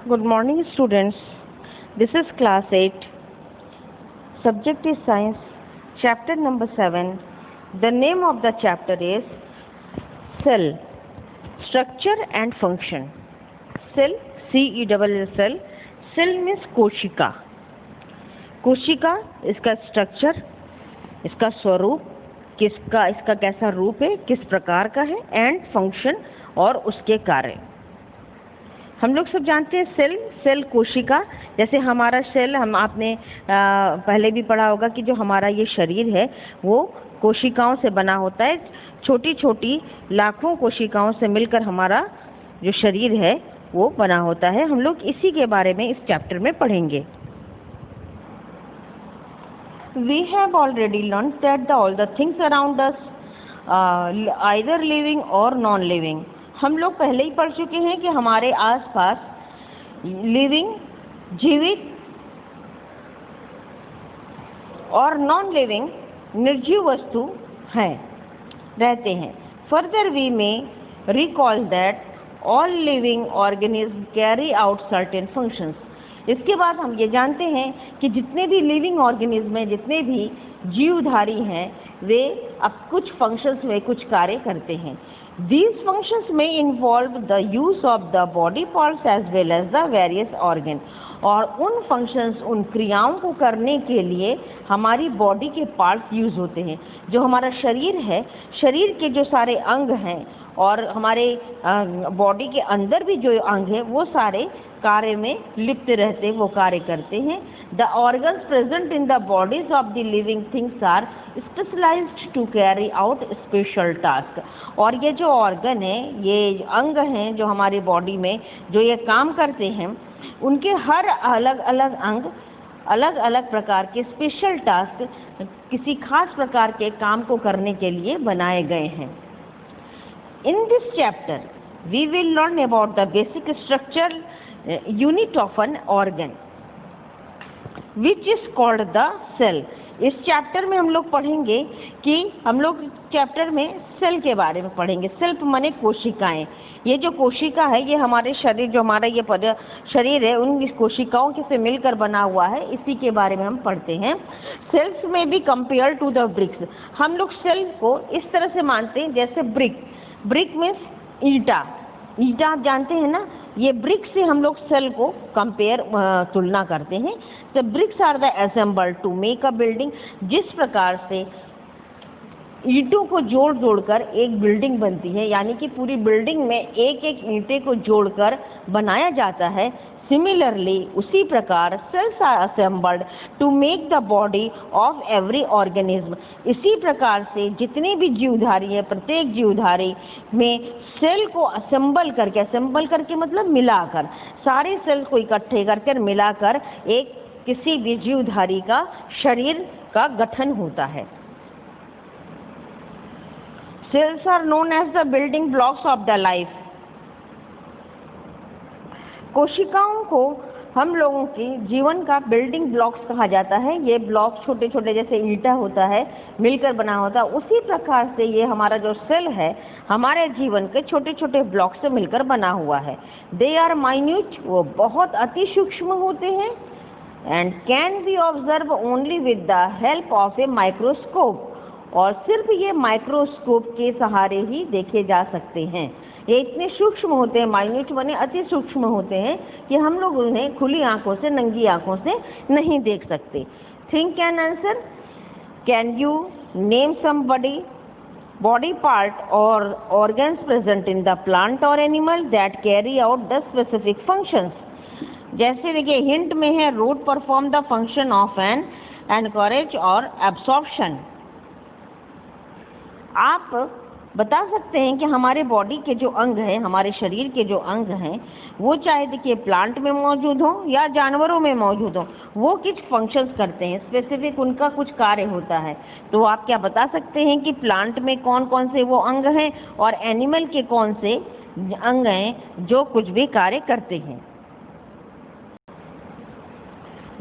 Good morning, students. This is class 8. Subject is science. Chapter number 7. The name of the chapter is cell, structure and function. Cell, cell. Cell means कोशिका. कोशिका, इसका structure, इसका स्वरूप, इसका कैसा रूप है, किस प्रकार का है, एंड फंक्शन और उसके कार्य. हम लोग सब जानते हैं सेल कोशिका. जैसे हमारा सेल आपने पहले भी पढ़ा होगा कि जो हमारा ये शरीर है वो कोशिकाओं से बना होता है. छोटी छोटी लाखों कोशिकाओं से मिलकर हमारा जो शरीर है वो बना होता है. हम लोग इसी के बारे में इस चैप्टर में पढ़ेंगे. We have already learned that all the things around us, either living or non-living. हम लोग पहले ही पढ़ चुके हैं कि हमारे आसपास लिविंग, जीवित और नॉन लिविंग, निर्जीव वस्तु हैं, रहते हैं. फर्दर वी में recall that all living organism carry out certain functions. इसके बाद हम ये जानते हैं कि जितने भी लिविंग ऑर्गेनिज्म हैं, जितने भी जीवधारी हैं, वे अब कुछ फंक्शंस में कुछ कार्य करते हैं. These functions may involve the use of the body parts as well as the various organ. और उन फंक्शंस, उन क्रियाओं को करने के लिए हमारी बॉडी के पार्ट्स यूज़ होते हैं. जो हमारा शरीर है, शरीर के जो सारे अंग हैं और हमारे बॉडी के अंदर भी जो अंग हैं वो सारे कार्य में लिप्त रहते, वो कार्य करते हैं. The organs present in the bodies of the living things are specialised to carry out special task. और ये जो ऑर्गन है, ये अंग हैं जो हमारी बॉडी में जो ये काम करते हैं, उनके हर अलग अलग अंग अलग अलग प्रकार के स्पेशल टास्क, किसी खास प्रकार के काम को करने के लिए बनाए गए हैं. In this chapter, we will learn about the basic structure unit of an organ, which is called the cell. इस चैप्टर में हम लोग पढ़ेंगे कि हम लोग चैप्टर में सेल के बारे में पढ़ेंगे. सेल माने कोशिकाएं. ये जो कोशिका है ये हमारे शरीर, जो हमारा ये शरीर है, उन कोशिकाओं के से मिलकर बना हुआ है. इसी के बारे में हम पढ़ते हैं. सेल्स में be compare to the bricks. हम लोग सेल को इस तरह से मानते हैं जैसे ब्रिक मीन्स ईंटा. ईंटा आप जानते हैं ना, ये ब्रिक से हम लोग सेल को कंपेयर, तुलना करते हैं. The bricks are the assembled to make a building. जिस प्रकार से ईंटों को जोड़कर एक बिल्डिंग बनती है, यानी कि पूरी बिल्डिंग में एक एक ईंटे को जोड़कर बनाया जाता है, सिमिलरली उसी प्रकार cells are assembled to make the body of every organism. इसी प्रकार से जितने भी जीवधारी है, प्रत्येक जीवधारी में सेल को असेंबल करके मतलब मिलाकर, सारे सेल को इकट्ठे करके मिलाकर एक किसी भी जीवधारी का शरीर का गठन होता है. Cells are known as the building blocks of the life. कोशिकाओं को हम लोगों के जीवन का बिल्डिंग ब्लॉक्स कहा जाता है. ये ब्लॉक छोटे छोटे जैसे ईंटा होता है, मिलकर बना होता है, उसी प्रकार से ये हमारा जो सेल है हमारे जीवन के छोटे छोटे ब्लॉक से मिलकर बना हुआ है. दे आर माइन्यूट, वो बहुत अति सूक्ष्म होते हैं. And can be observe only with the help of a microscope. और सिर्फ ये माइक्रोस्कोप के सहारे ही देखे जा सकते हैं. ये इतने सूक्ष्म होते हैं, माइन्यूट बने अति सूक्ष्म होते हैं कि हम लोग उन्हें खुली आंखों से, नंगी आंखों से नहीं देख सकते. Think and answer. Can you name some body part or organs present in the plant और animal that carry out the specific functions. जैसे देखिए हिंट में है, root perform the function of an anchorage और एब्सॉर्प्शन. आप बता सकते हैं कि हमारे बॉडी के जो अंग हैं, हमारे शरीर के जो अंग हैं, वो चाहे देखिए प्लांट में मौजूद हो या जानवरों में मौजूद हो, वो कुछ फंक्शंस करते हैं, स्पेसिफिक उनका कुछ कार्य होता है. तो आप क्या बता सकते हैं कि प्लांट में कौन कौन से वो अंग हैं और एनिमल के कौन से अंग हैं जो कुछ भी कार्य करते हैं.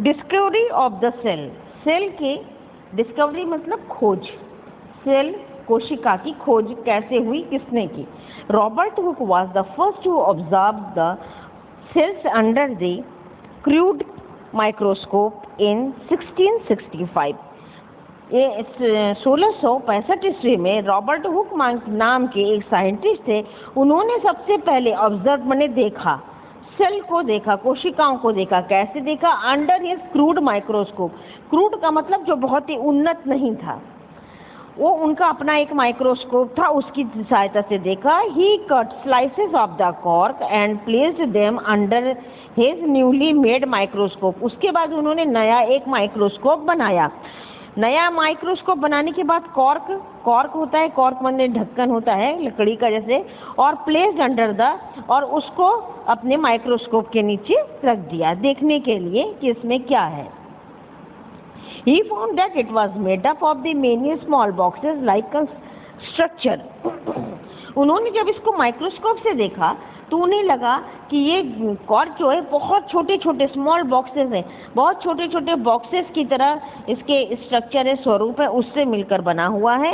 Discovery of the cell. Cell के डिस्कवरी मतलब खोज. सेल कोशिका की खोज कैसे हुई, किसने की? Robert Hooke was the first to observe the cells under the crude microscope in 1665. ये 1665 ईस्वी में रॉबर्ट हुक नाम के एक साइंटिस्ट थे। उन्होंने सबसे पहले ऑब्जर्व मैंने देखा, सेल को देखा, कोशिकाओं को देखा। कैसे देखा? Under his crude microscope. Crude का मतलब जो बहुत ही उन्नत नहीं था, वो उनका अपना एक माइक्रोस्कोप था, उसकी सहायता से देखा। He cut slices of the cork and placed them under his newly made microscope. उसके बाद उन्होंने नया एक माइक्रोस्कोप बनाया। नया माइक्रोस्कोप बनाने के बाद कॉर्क होता है, कॉर्क मतलब ढक्कन होता है लकड़ी का जैसे, और प्लेस्ड अंडर द, और उसको अपने माइक्रोस्कोप के नीचे रख दिया देखने के लिए कि इसमें क्या है। He found that it was made up of the many small boxes like a structure. उन्होंने जब इसको माइक्रोस्कोप से देखा तो उन्हें लगा कि ये कॉर्क जो है बहुत छोटे छोटे स्मॉल बॉक्सेस हैं, बहुत छोटे छोटे बॉक्सेस की तरह इसके स्ट्रक्चर है, स्वरूप है, उससे मिलकर बना हुआ है।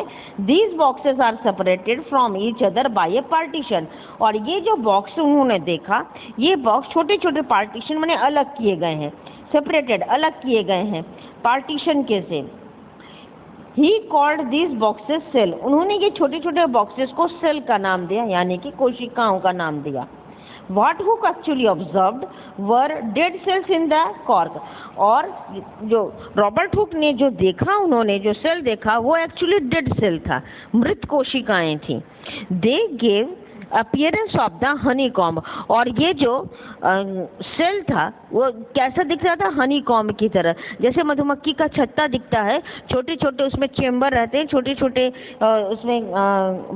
These boxes are separated from each other by a partition. और ये जो बॉक्स उन्होंने देखा, ये बॉक्स छोटे छोटे पार्टीशन माने अलग किए गए हैं, सेपरेटेड अलग किए गए हैं पार्टीशन के से। He called these boxes cell. उन्होंने ये छोटे छोटे बॉक्सेस को सेल का नाम दिया, यानी कि कोशिकाओं का नाम दिया। What Hooke actually observed were dead cells in the cork. और जो रॉबर्ट हुक ने जो देखा, उन्होंने जो सेल देखा वो एक्चुअली डेड सेल था, मृत कोशिकाएं थी। They gave appearance of the honey comb. और ये जो सेल था वो कैसा दिख रहा था? हनी कॉम्ब की तरह, जैसे मधुमक्खी का छत्ता दिखता है, छोटे छोटे उसमें चेम्बर रहते हैं, छोटे छोटे उसमें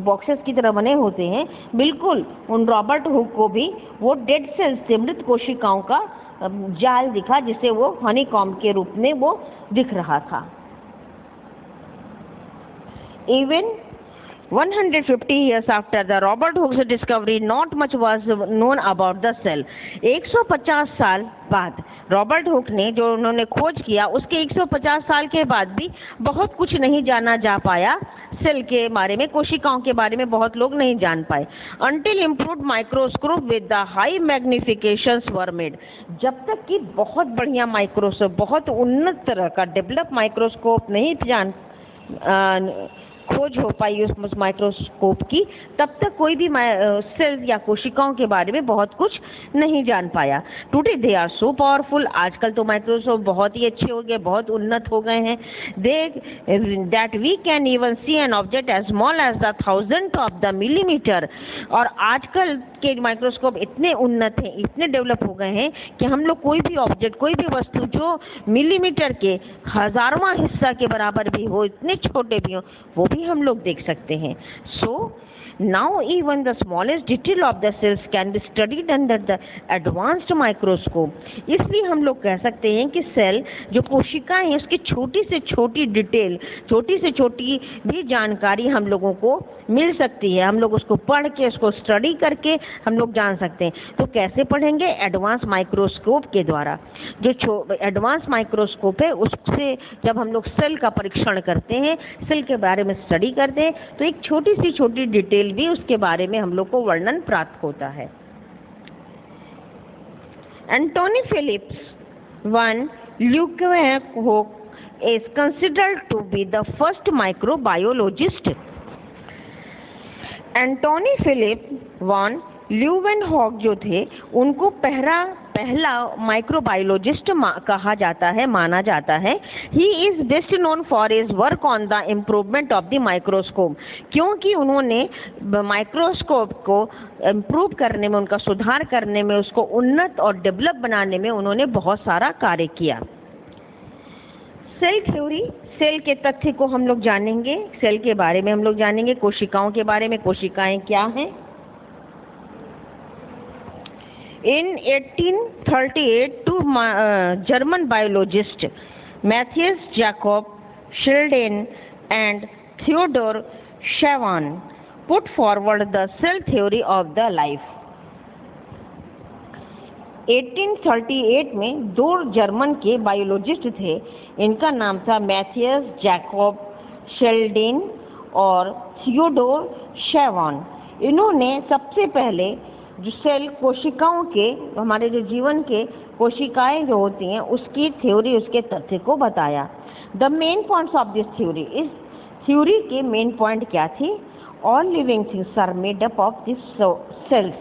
बॉक्सेस की तरह बने होते हैं। बिल्कुल उन रॉबर्ट हुक को भी वो डेड सेल्स से, मृत कोशिकाओं का जाल दिखा, जिसे वो हनी कॉम्ब के रूप में वो दिख रहा था। Even 150 years after the Robert Hooke's discovery, not much was known about the cell. 150 साल बाद रॉबर्ट हुक ने जो उन्होंने खोज किया, उसके 150 साल के बाद भी बहुत कुछ नहीं जाना जा पाया सेल के बारे में, कोशिकाओं के बारे में बहुत लोग नहीं जान पाए। Until improved microscope with the high magnifications were made. जब तक कि बहुत बढ़िया माइक्रोस्कोप, बहुत उन्नत तरह का डेवलप माइक्रोस्कोप नहीं खोज हो पाई उस माइक्रोस्कोप की, तब तक कोई भी सेल्स या कोशिकाओं के बारे में बहुत कुछ नहीं जान पाया। Today they are so powerful. आजकल तो माइक्रोस्कोप बहुत ही अच्छे हो गए, बहुत उन्नत हो गए हैं। That we can even see an object as small as the 1000th of the millimetre. और आजकल के माइक्रोस्कोप इतने उन्नत हैं, इतने डेवलप हो गए हैं कि हम लोग कोई भी ऑब्जेक्ट, कोई भी वस्तु जो मिलीमीटर के 1000वां हिस्सा के बराबर भी हो, इतने छोटे भी हो, वो भी हम लोग देख सकते हैं। सो now even the smallest detail of the cells can be studied under the advanced microscope. इसलिए हम लोग कह सकते हैं कि सेल जो कोशिकाएं हैं, उसकी छोटी से छोटी डिटेल, छोटी से छोटी भी जानकारी हम लोगों को मिल सकती है। हम लोग उसको पढ़ के, उसको स्टडी करके हम लोग जान सकते हैं। तो कैसे पढ़ेंगे? एडवांस माइक्रोस्कोप के द्वारा। जो एडवांस माइक्रोस्कोप है, उससे जब हम लोग सेल का परीक्षण करते हैं, सेल के बारे में स्टडी करते हैं, तो एक छोटी से छोटी डिटेल भी उसके बारे में हम लोग को वर्णन प्राप्त होता है। Antonie Philips van Leeuwenhoek is considered to be the first microbiologist. Antonie Philip von Leeuwenhoek जो थे, उनको पहला माइक्रोबायोलॉजिस्ट कहा जाता है, माना जाता है। He is best known for his work on the improvement of the microscope, क्योंकि उन्होंने माइक्रोस्कोप को इम्प्रूव करने में, उनका सुधार करने में, उसको उन्नत और डेवलप बनाने में उन्होंने बहुत सारा कार्य किया। सेल थ्योरी, सेल के तथ्य को हम लोग जानेंगे, सेल के बारे में हम लोग जानेंगे, कोशिकाओं के बारे में, कोशिकाएं क्या हैं। In 1838, two German biologists, Matthias Jakob Schleiden and Theodor Schwann, put forward the cell theory of the life. 1838 में दो जर्मन के बायोलॉजिस्ट थे, इनका नाम था मैथियस जैकब शेल्डेन और थियोडोर शेवान। इन्होंने सबसे पहले जो सेल कोशिकाओं के, हमारे जो जीवन के कोशिकाएं जो होती हैं उसकी थ्योरी, उसके तथ्य को बताया। The main points of this theory, इस थ्योरी के मेन पॉइंट क्या थी? All living things are made up of this cells.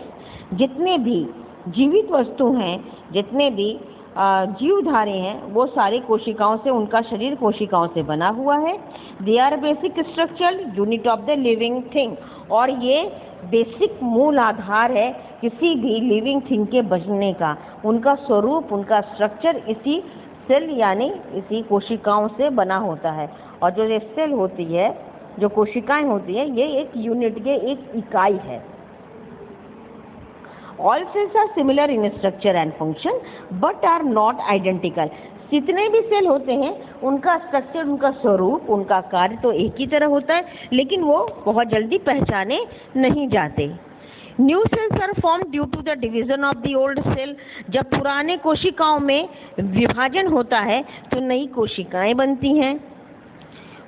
जितने भी जीवित वस्तु हैं, जितने भी जीवधारी हैं, वो सारी कोशिकाओं से, उनका शरीर कोशिकाओं से बना हुआ है। They are basic structural unit of the living thing, और ये बेसिक मूल आधार है किसी भी लिविंग थिंग के बचने का। उनका स्वरूप, उनका स्ट्रक्चर इसी सेल यानी इसी कोशिकाओं से बना होता है। और जो ये सेल होती है, जो कोशिकाएं होती है, ये एक यूनिट के एक इकाई है। All cells are similar in structure and function but are not identical. जितने भी सेल होते हैं उनका स्ट्रक्चर, उनका स्वरूप, उनका कार्य तो एक ही तरह होता है, लेकिन वो बहुत जल्दी पहचाने नहीं जाते। New cells are form due to the division of the old cell. जब पुराने कोशिकाओं में विभाजन होता है तो नई कोशिकाएं बनती हैं।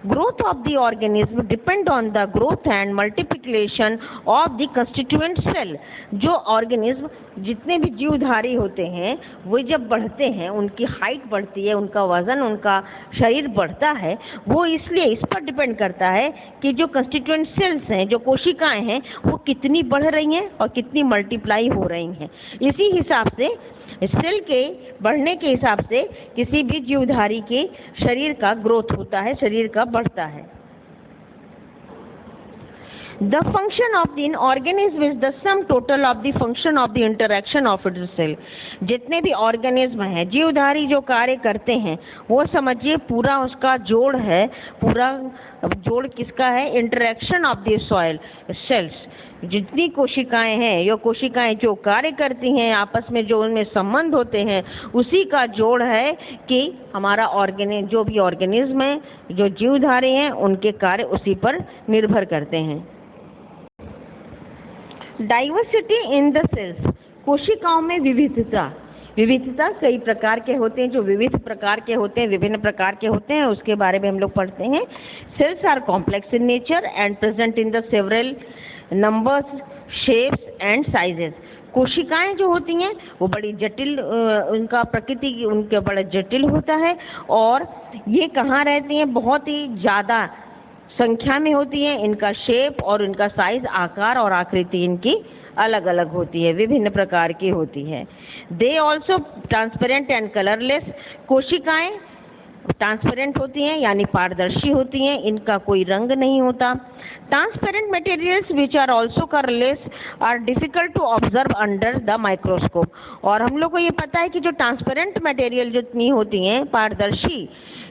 Growth of the organism depend on the growth and multiplication of the constituent cell. जो ऑर्गेनिज्म, जितने भी जीवधारी होते हैं, वो जब बढ़ते हैं, उनकी हाइट बढ़ती है, उनका वजन, उनका शरीर बढ़ता है, वो इसलिए इस पर डिपेंड करता है कि जो कंस्टिट्यूएंट सेल्स हैं, जो कोशिकाएं हैं, वो कितनी बढ़ रही हैं और कितनी मल्टीप्लाई हो रही हैं। इसी हिसाब से सेल के बढ़ने के हिसाब से किसी भी जीवधारी के शरीर का ग्रोथ होता है, शरीर का बढ़ता है। The function of the organism is the sum total of the function of the interaction of its cell. जितने भी ऑर्गेनिज्म हैं, जीवधारी जो कार्य करते हैं, वो समझिए पूरा उसका जोड़ है। पूरा जोड़ किसका है? Interaction of the soil cells. जितनी कोशिकाएं हैं, ये कोशिकाएं जो कार्य करती हैं, आपस में जो उनमें संबंध होते हैं, उसी का जोड़ है कि हमारा जो भी ऑर्गेनिज्म है, जो जीवधारी हैं, उनके कार्य उसी पर निर्भर करते हैं। डाइवर्सिटी इन द सेल्स, कोशिकाओं में विविधता। विविधता कई प्रकार के होते हैं, जो विविध प्रकार के होते हैं, विभिन्न प्रकार के होते हैं, उसके बारे में हम लोग पढ़ते हैं। Cells are complex in nature and present in the several numbers, shapes and sizes. कोशिकाएं जो होती हैं वो बड़ी जटिल, उनका प्रकृति उनके बड़ा जटिल होता है, और ये कहाँ रहती हैं? बहुत ही ज़्यादा संख्या में होती हैं। इनका शेप और इनका साइज, आकार और आकृति इनकी अलग अलग होती है, विभिन्न प्रकार की होती है। They also transparent and colourless. कोशिकाएं ट्रांसपेरेंट होती हैं यानी पारदर्शी होती हैं, इनका कोई रंग नहीं होता। Transparent materials which are also colourless are difficult to observe under the microscope. और हम लोग को ये पता है कि जो ट्रांसपेरेंट मटेरियल जितनी होती हैं, पारदर्शी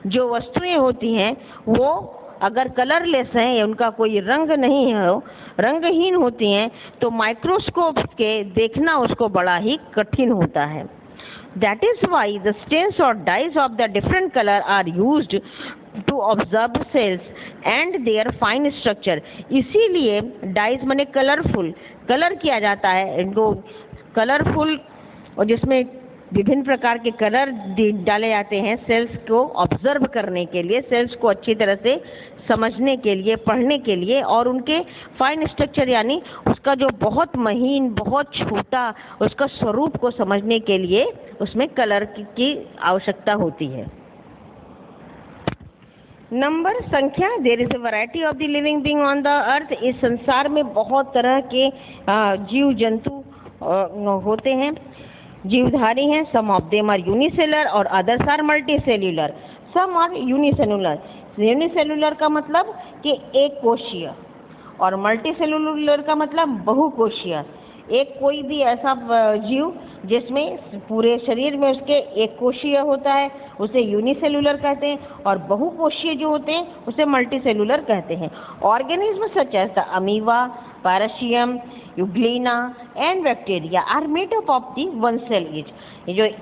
जो वस्तुएं होती हैं, वो अगर कलरलेस हैं या उनका कोई रंग नहीं हो, रंगहीन होती हैं, तो माइक्रोस्कोप के देखना उसको बड़ा ही कठिन होता है। That is why the stains or dyes of the different color are used to observe cells and their fine structure. इसीलिए डाइज माने कलरफुल, कलर किया जाता है इनको कलरफुल, और जिसमें विभिन्न प्रकार के कलर डाले जाते हैं सेल्स को ऑब्जर्व करने के लिए, सेल्स को अच्छी तरह से समझने के लिए, पढ़ने के लिए, और उनके फाइन स्ट्रक्चर यानी उसका जो बहुत महीन, बहुत छोटा उसका स्वरूप को समझने के लिए उसमें कलर की आवश्यकता होती है। नंबर, संख्या। There is a variety of the living being on the earth. इस संसार में बहुत तरह के जीव जंतु होते हैं, जीवधारी हैं। Some of them are unicellular और others are multicellular. Some are unicellular. Unicellular का मतलब कि एक कोशीय, और मल्टीसेलुलर का मतलब बहुकोशीय। एक कोई भी ऐसा जीव जिसमें पूरे शरीर में उसके एक कोशीय होता है उसे यूनिसेलुलर कहते हैं, और बहुकोशीय जो होते हैं उसे मल्टीसेलुलर कहते हैं। Organism such as the amoeba, paramecium, euglena and bacteria are made up of the one cell each. ये जो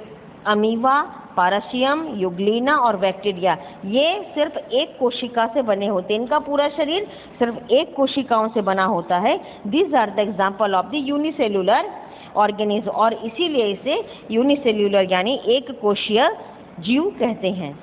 अमीबा, पैराशियम, यूग्लिना और बैक्टीरिया, ये सिर्फ एक कोशिका से बने होते हैं। इनका पूरा शरीर सिर्फ एक कोशिकाओं से बना होता है। These are the example of the unicellular organism, और इसीलिए इसे यूनिसेल्युलर यानी एक कोशीय जीव कहते हैं।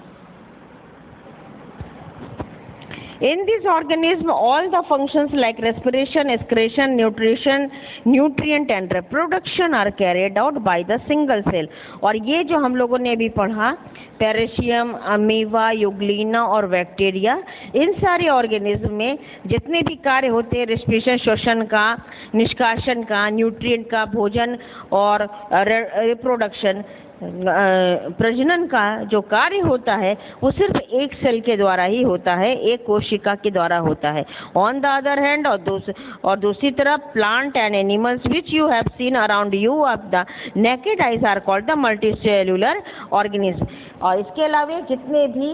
In this organism, all the functions like respiration, excretion, nutrition, nutrient and reproduction are carried out by the single cell. और ये जो हम लोगों ने अभी पढ़ा, पेरेशियम, अमीबा, यूग्लिना और बैक्टीरिया, इन सारे ऑर्गेनिज्म में जितने भी कार्य होते हैं, रेस्पिरेशन श्वसन का, निष्कासन का, न्यूट्रिएंट का, भोजन और रिप्रोडक्शन प्रजनन का जो कार्य होता है वो सिर्फ एक सेल के द्वारा ही होता है, एक कोशिका के द्वारा होता है. ऑन द अदर हैंड, और दूसरी तरफ plant and animals which you have seen around you of the naked eyes are called the multicellular organism. और इसके अलावा जितने भी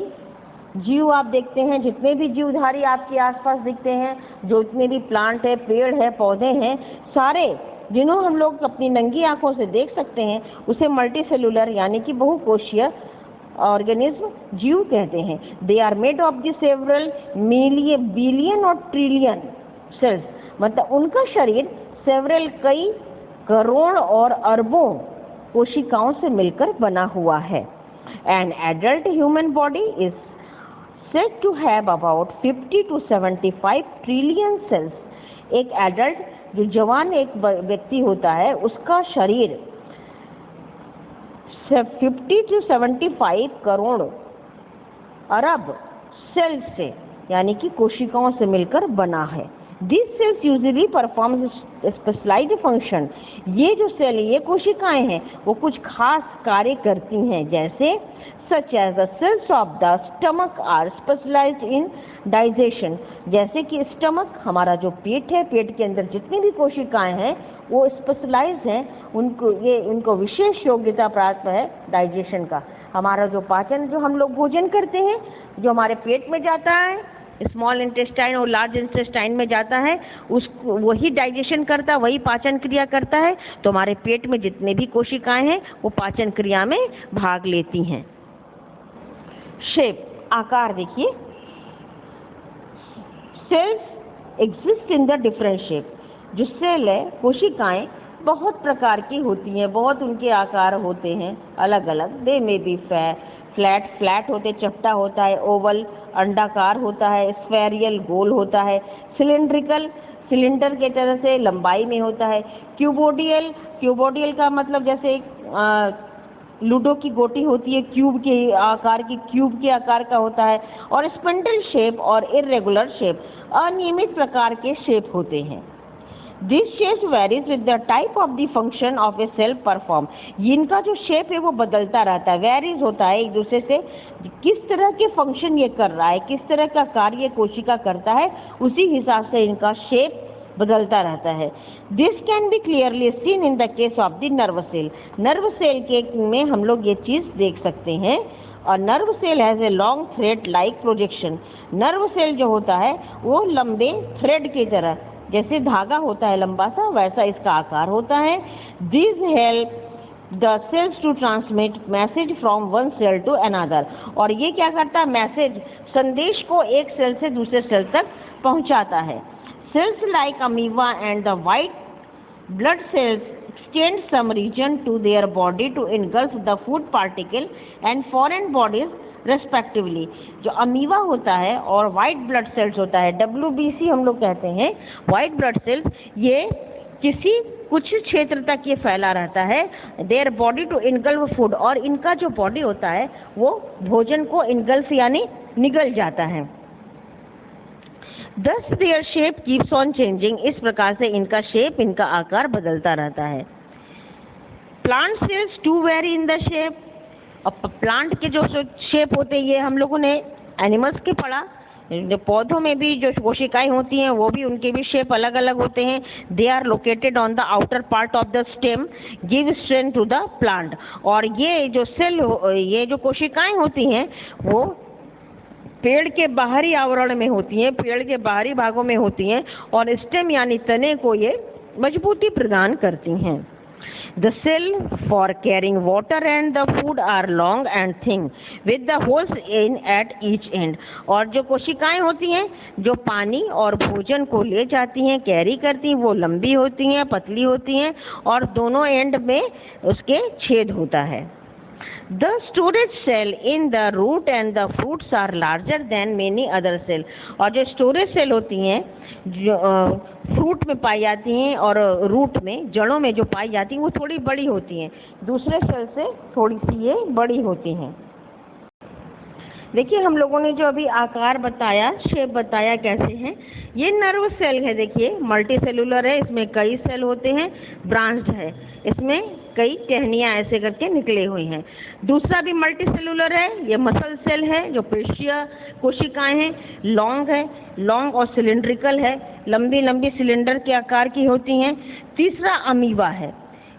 जीव आप देखते हैं, जितने भी जीवधारी आपके आसपास दिखते हैं, जो जितने भी प्लांट है, पेड़ है, पौधे हैं, सारे जिन्हों हम लोग अपनी नंगी आंखों से देख सकते हैं, उसे मल्टीसेलुलर यानी कि बहुकोशीय ऑर्गेनिज्म जीव कहते हैं. They are made of the several billion और ट्रिलियन सेल्स. मतलब उनका शरीर सेवरल कई करोड़ और अरबों कोशिकाओं से मिलकर बना हुआ है. An adult human body is said to have about 50 to 75 trillion cells. एक एडल्ट जो जवान एक व्यक्ति होता है, उसका शरीर 50 to 75 करोड़ अरब सेल्स से यानी कि कोशिकाओं से मिलकर बना है. This cells usually perform specialised function. ये जो सेल, ये कोशिकाएं हैं, वो कुछ खास कार्य करती हैं, जैसे such as the cells of the stomach are specialized in digestion. जैसे कि स्टमक, हमारा जो पेट है, पेट के अंदर जितनी भी कोशिकाएं हैं वो स्पेशलाइज्ड हैं, उनको विशेष योग्यता प्राप्त है डाइजेशन का. हमारा जो पाचन, जो हम लोग भोजन करते हैं, जो हमारे पेट में जाता है, स्मॉल इंटेस्टाइन और लार्ज इंटेस्टाइन में जाता है, उसको वही डाइजेशन करता है, वही पाचन क्रिया करता है. तो हमारे पेट में जितने भी कोशिकाएं हैं वो पाचन क्रिया में भाग लेती हैं. शेप, आकार देखिए. Cells exist in the different shape. जो सेल है, कोशिकाएं बहुत प्रकार की होती हैं, बहुत उनके आकार होते हैं अलग अलग. दे मे बी फ्लैट होते, चपटा होता है, ओवल अंडाकार होता है, स्फेरियल गोल होता है, सिलेंड्रिकल सिलेंडर के तरह से लंबाई में होता है, क्यूबोडियल का मतलब जैसे लूडो की गोटी होती है, क्यूब के आकार का होता है. और स्पिंडल शेप और इरेगुलर शेप, अनियमित प्रकार के शेप होते हैं. This shape varies with the type of the function of a cell perform. इनका जो शेप है वो बदलता रहता है, वेरीज होता है एक दूसरे से. किस तरह के फंक्शन ये कर रहा है, किस तरह का कार्य कोशिका करता है, उसी हिसाब से इनका शेप बदलता रहता है. This can be clearly seen in the case of the nerve cell. Nerve cell के में हम लोग ये चीज देख सकते हैं. और nerve cell has a long thread like projection. Nerve cell जो होता है वो लंबे थ्रेड की तरह, जैसे धागा होता है लंबा सा, वैसा इसका आकार होता है. This help the cells to transmit message from one cell to another. और ये क्या करता है, मैसेज, संदेश को एक सेल से दूसरे सेल तक पहुंचाता है. Cells like amoeba and the white blood cells extend some region to their body to engulf the food particle and foreign bodies respectively. जो अमीबा होता है और वाइट ब्लड सेल्स होता है, WBC हम लोग कहते हैं, वाइट ब्लड सेल्स, ये कुछ क्षेत्र तक ये फैला रहता है. Their body to engulf food, और इनका जो बॉडी होता है वो भोजन को इनगल्फ यानी निगल जाता है. Thus their shape keeps on changing. इस प्रकार से इनका शेप, इनका आकार बदलता रहता है. Plant cells too vary in the shape. अब प्लांट के जो शेप होते हैं, ये हम लोगों ने एनिमल्स के पढ़ा. पौधों में भी जो कोशिकाएं होती हैं वो भी, उनके भी शेप अलग अलग होते हैं. They are located on the outer part of the stem give strength to the plant. और ये जो कोशिकाएं होती हैं वो पेड़ के बाहरी आवरण में होती हैं, पेड़ के बाहरी भागों में होती हैं, और स्टेम यानी तने को ये मजबूती प्रदान करती हैं. The cell for carrying water and the food are long and thin with the holes in at each end. और जो कोशिकाएं होती हैं जो पानी और भोजन को ले जाती हैं, कैरी करती हैं, वो लंबी होती हैं, पतली होती हैं, और दोनों एंड में उसके छेद होता है. The storage cell in the root and the fruits are larger than many other cell. और जो स्टोरेज सेल होती हैं जो फ्रूट में पाई जाती हैं और रूट में, जड़ों में जो पाई जाती हैं, वो थोड़ी बड़ी होती हैं, दूसरे सेल से थोड़ी सी ये बड़ी होती हैं। देखिए हम लोगों ने जो अभी आकार बताया, शेप बताया कैसे हैं, ये नर्व सेल है। देखिए मल्टी सेलुलर है, इसमें कई सेल होते हैं, ब्रांच्ड है, इसमें कई टहनियाँ ऐसे करके निकले हुई हैं। दूसरा भी मल्टी सेलुलर है, ये मसल सेल है, जो पेशीय कोशिकाएं हैं, लॉन्ग और सिलिंड्रिकल है, लंबी लंबी सिलेंडर के आकार की होती हैं। तीसरा अमीबा है,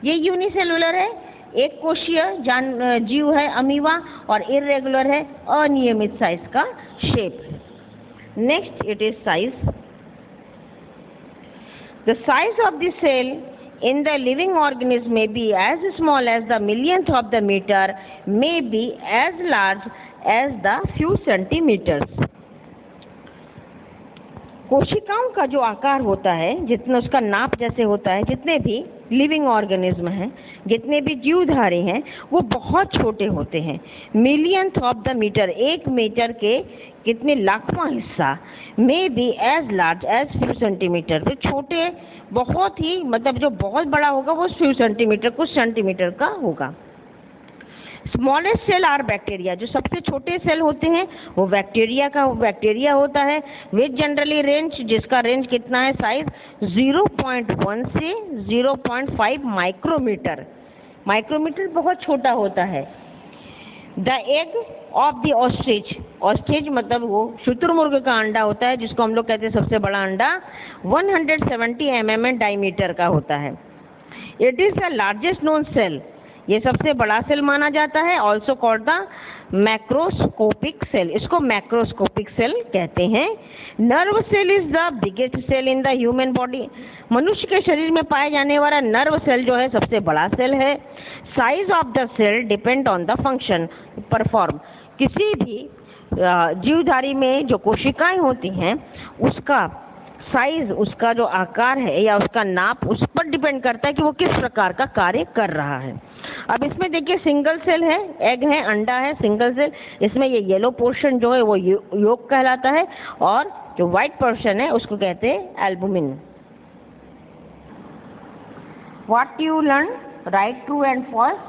ये यूनिसेलुलर है, एक कोशीय जीव है अमीबा, और इरेगुलर है, अनियमित साइज का शेप। Next it is size. The size of the cell in the living organism may be as small as the millionth of the meter, may be as large as the few centimeters. कोशिकाओं का जो आकार होता है, जितना उसका नाप जैसे होता है, जितने भी लिविंग ऑर्गेनिज्म हैं, जितने भी जीवधारी हैं, वो बहुत छोटे होते हैं। मिलियंथ ऑफ द मीटर, एक मीटर के कितने लाखवां हिस्सा, may be as large as few centimetre, तो छोटे बहुत ही, मतलब जो बहुत बड़ा होगा वो फ्यू सेंटीमीटर, कुछ सेंटीमीटर का होगा। स्मॉलेस्ट सेल आर बैक्टीरिया, जो सबसे छोटे सेल होते हैं वो बैक्टीरिया होता है, विच जनरली रेंज, जिसका रेंज कितना है, साइज 0.1 से 0.5 माइक्रोमीटर, माइक्रोमीटर बहुत छोटा होता है। The egg of the ostrich, ostrich मतलब वो शुतुरमुर्ग का अंडा होता है, जिसको हम लोग कहते हैं सबसे बड़ा अंडा, 170 mm डायमीटर का होता है। It is the largest known cell, ये सबसे बड़ा सेल माना जाता है। Also called the macroscopic cell, इसको मैक्रोस्कोपिक सेल कहते हैं। Nerve cell is the biggest cell in the human body, मनुष्य के शरीर में पाए जाने वाला नर्व सेल जो है सबसे बड़ा सेल है। Size of the cell depend on the function perform, किसी भी जीवधारी में जो कोशिकाएं होती हैं उसका साइज, उसका जो आकार है या उसका नाप, उस पर डिपेंड करता है कि वो किस प्रकार का कार्य कर रहा है। अब इसमें देखिए सिंगल सेल है, एग है, अंडा है, सिंगल सेल, इसमें ये येलो पोर्शन जो है वो योक कहलाता है, और जो व्हाइट पोर्शन है उसको कहते हैं albumin. What you learn, right, true and false.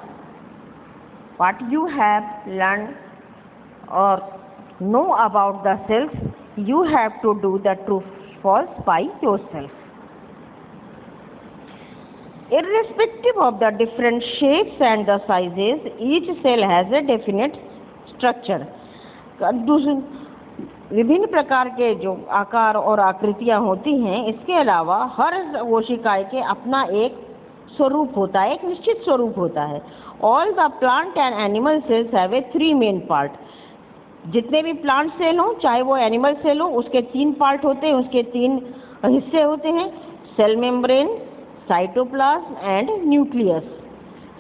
What you have learn or know about the cells, you have to do the true false by yourself. Irrespective of the different shapes and the sizes, each cell has a definite structure. विभिन्न प्रकार के जो आकार और आकृतियां होती हैं, इसके अलावा हर कोशिका के अपना एक स्वरूप होता है, एक निश्चित स्वरूप होता है। All the plant and animal cells have a 3 main part. जितने भी प्लांट सेल हों, चाहे वो एनिमल सेल हो, उसके 3 पार्ट होते हैं, उसके 3 हिस्से होते हैं, cell membrane, cytoplasm and nucleus.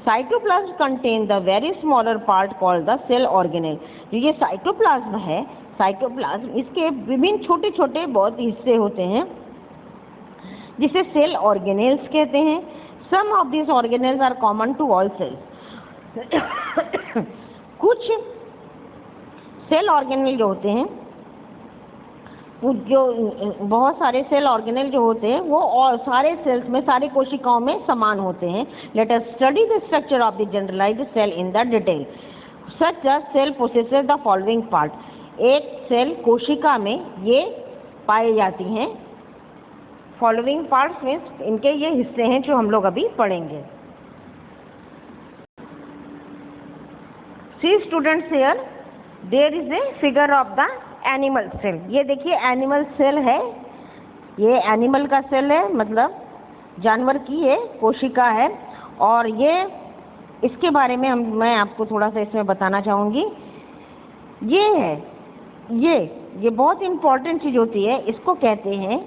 Cytoplasm contain the very smaller part called the cell organelle. जो ये साइटोप्लाज्म है, साइटोप्लाज्म, इसके विभिन्न छोटे छोटे बहुत हिस्से होते हैं जिसे सेल ऑर्गेनेल्स कहते हैं। Some of this organelles are common to all cells. कुछ सेल ऑर्गेनेल जो होते हैं, जो बहुत सारे सेल ऑर्गेनेल जो होते हैं वो और सारे सेल्स में, सारी कोशिकाओं में समान होते हैं। Let us study the structure of the generalised cell in the detail. Such a cell possesses the following part. एक सेल कोशिका में ये पाई जाती हैं। फॉलोइंग पार्ट्स मीन्स इनके ये हिस्से हैं जो हम लोग अभी पढ़ेंगे। See students, here there is a figure of the animal cell. ये देखिए एनिमल सेल है, ये एनिमल का सेल है, मतलब जानवर की ये कोशिका है। और ये इसके बारे में मैं आपको थोड़ा सा इसमें बताना चाहूँगी। ये है, ये बहुत इम्पॉर्टेंट चीज़ होती है, इसको कहते हैं,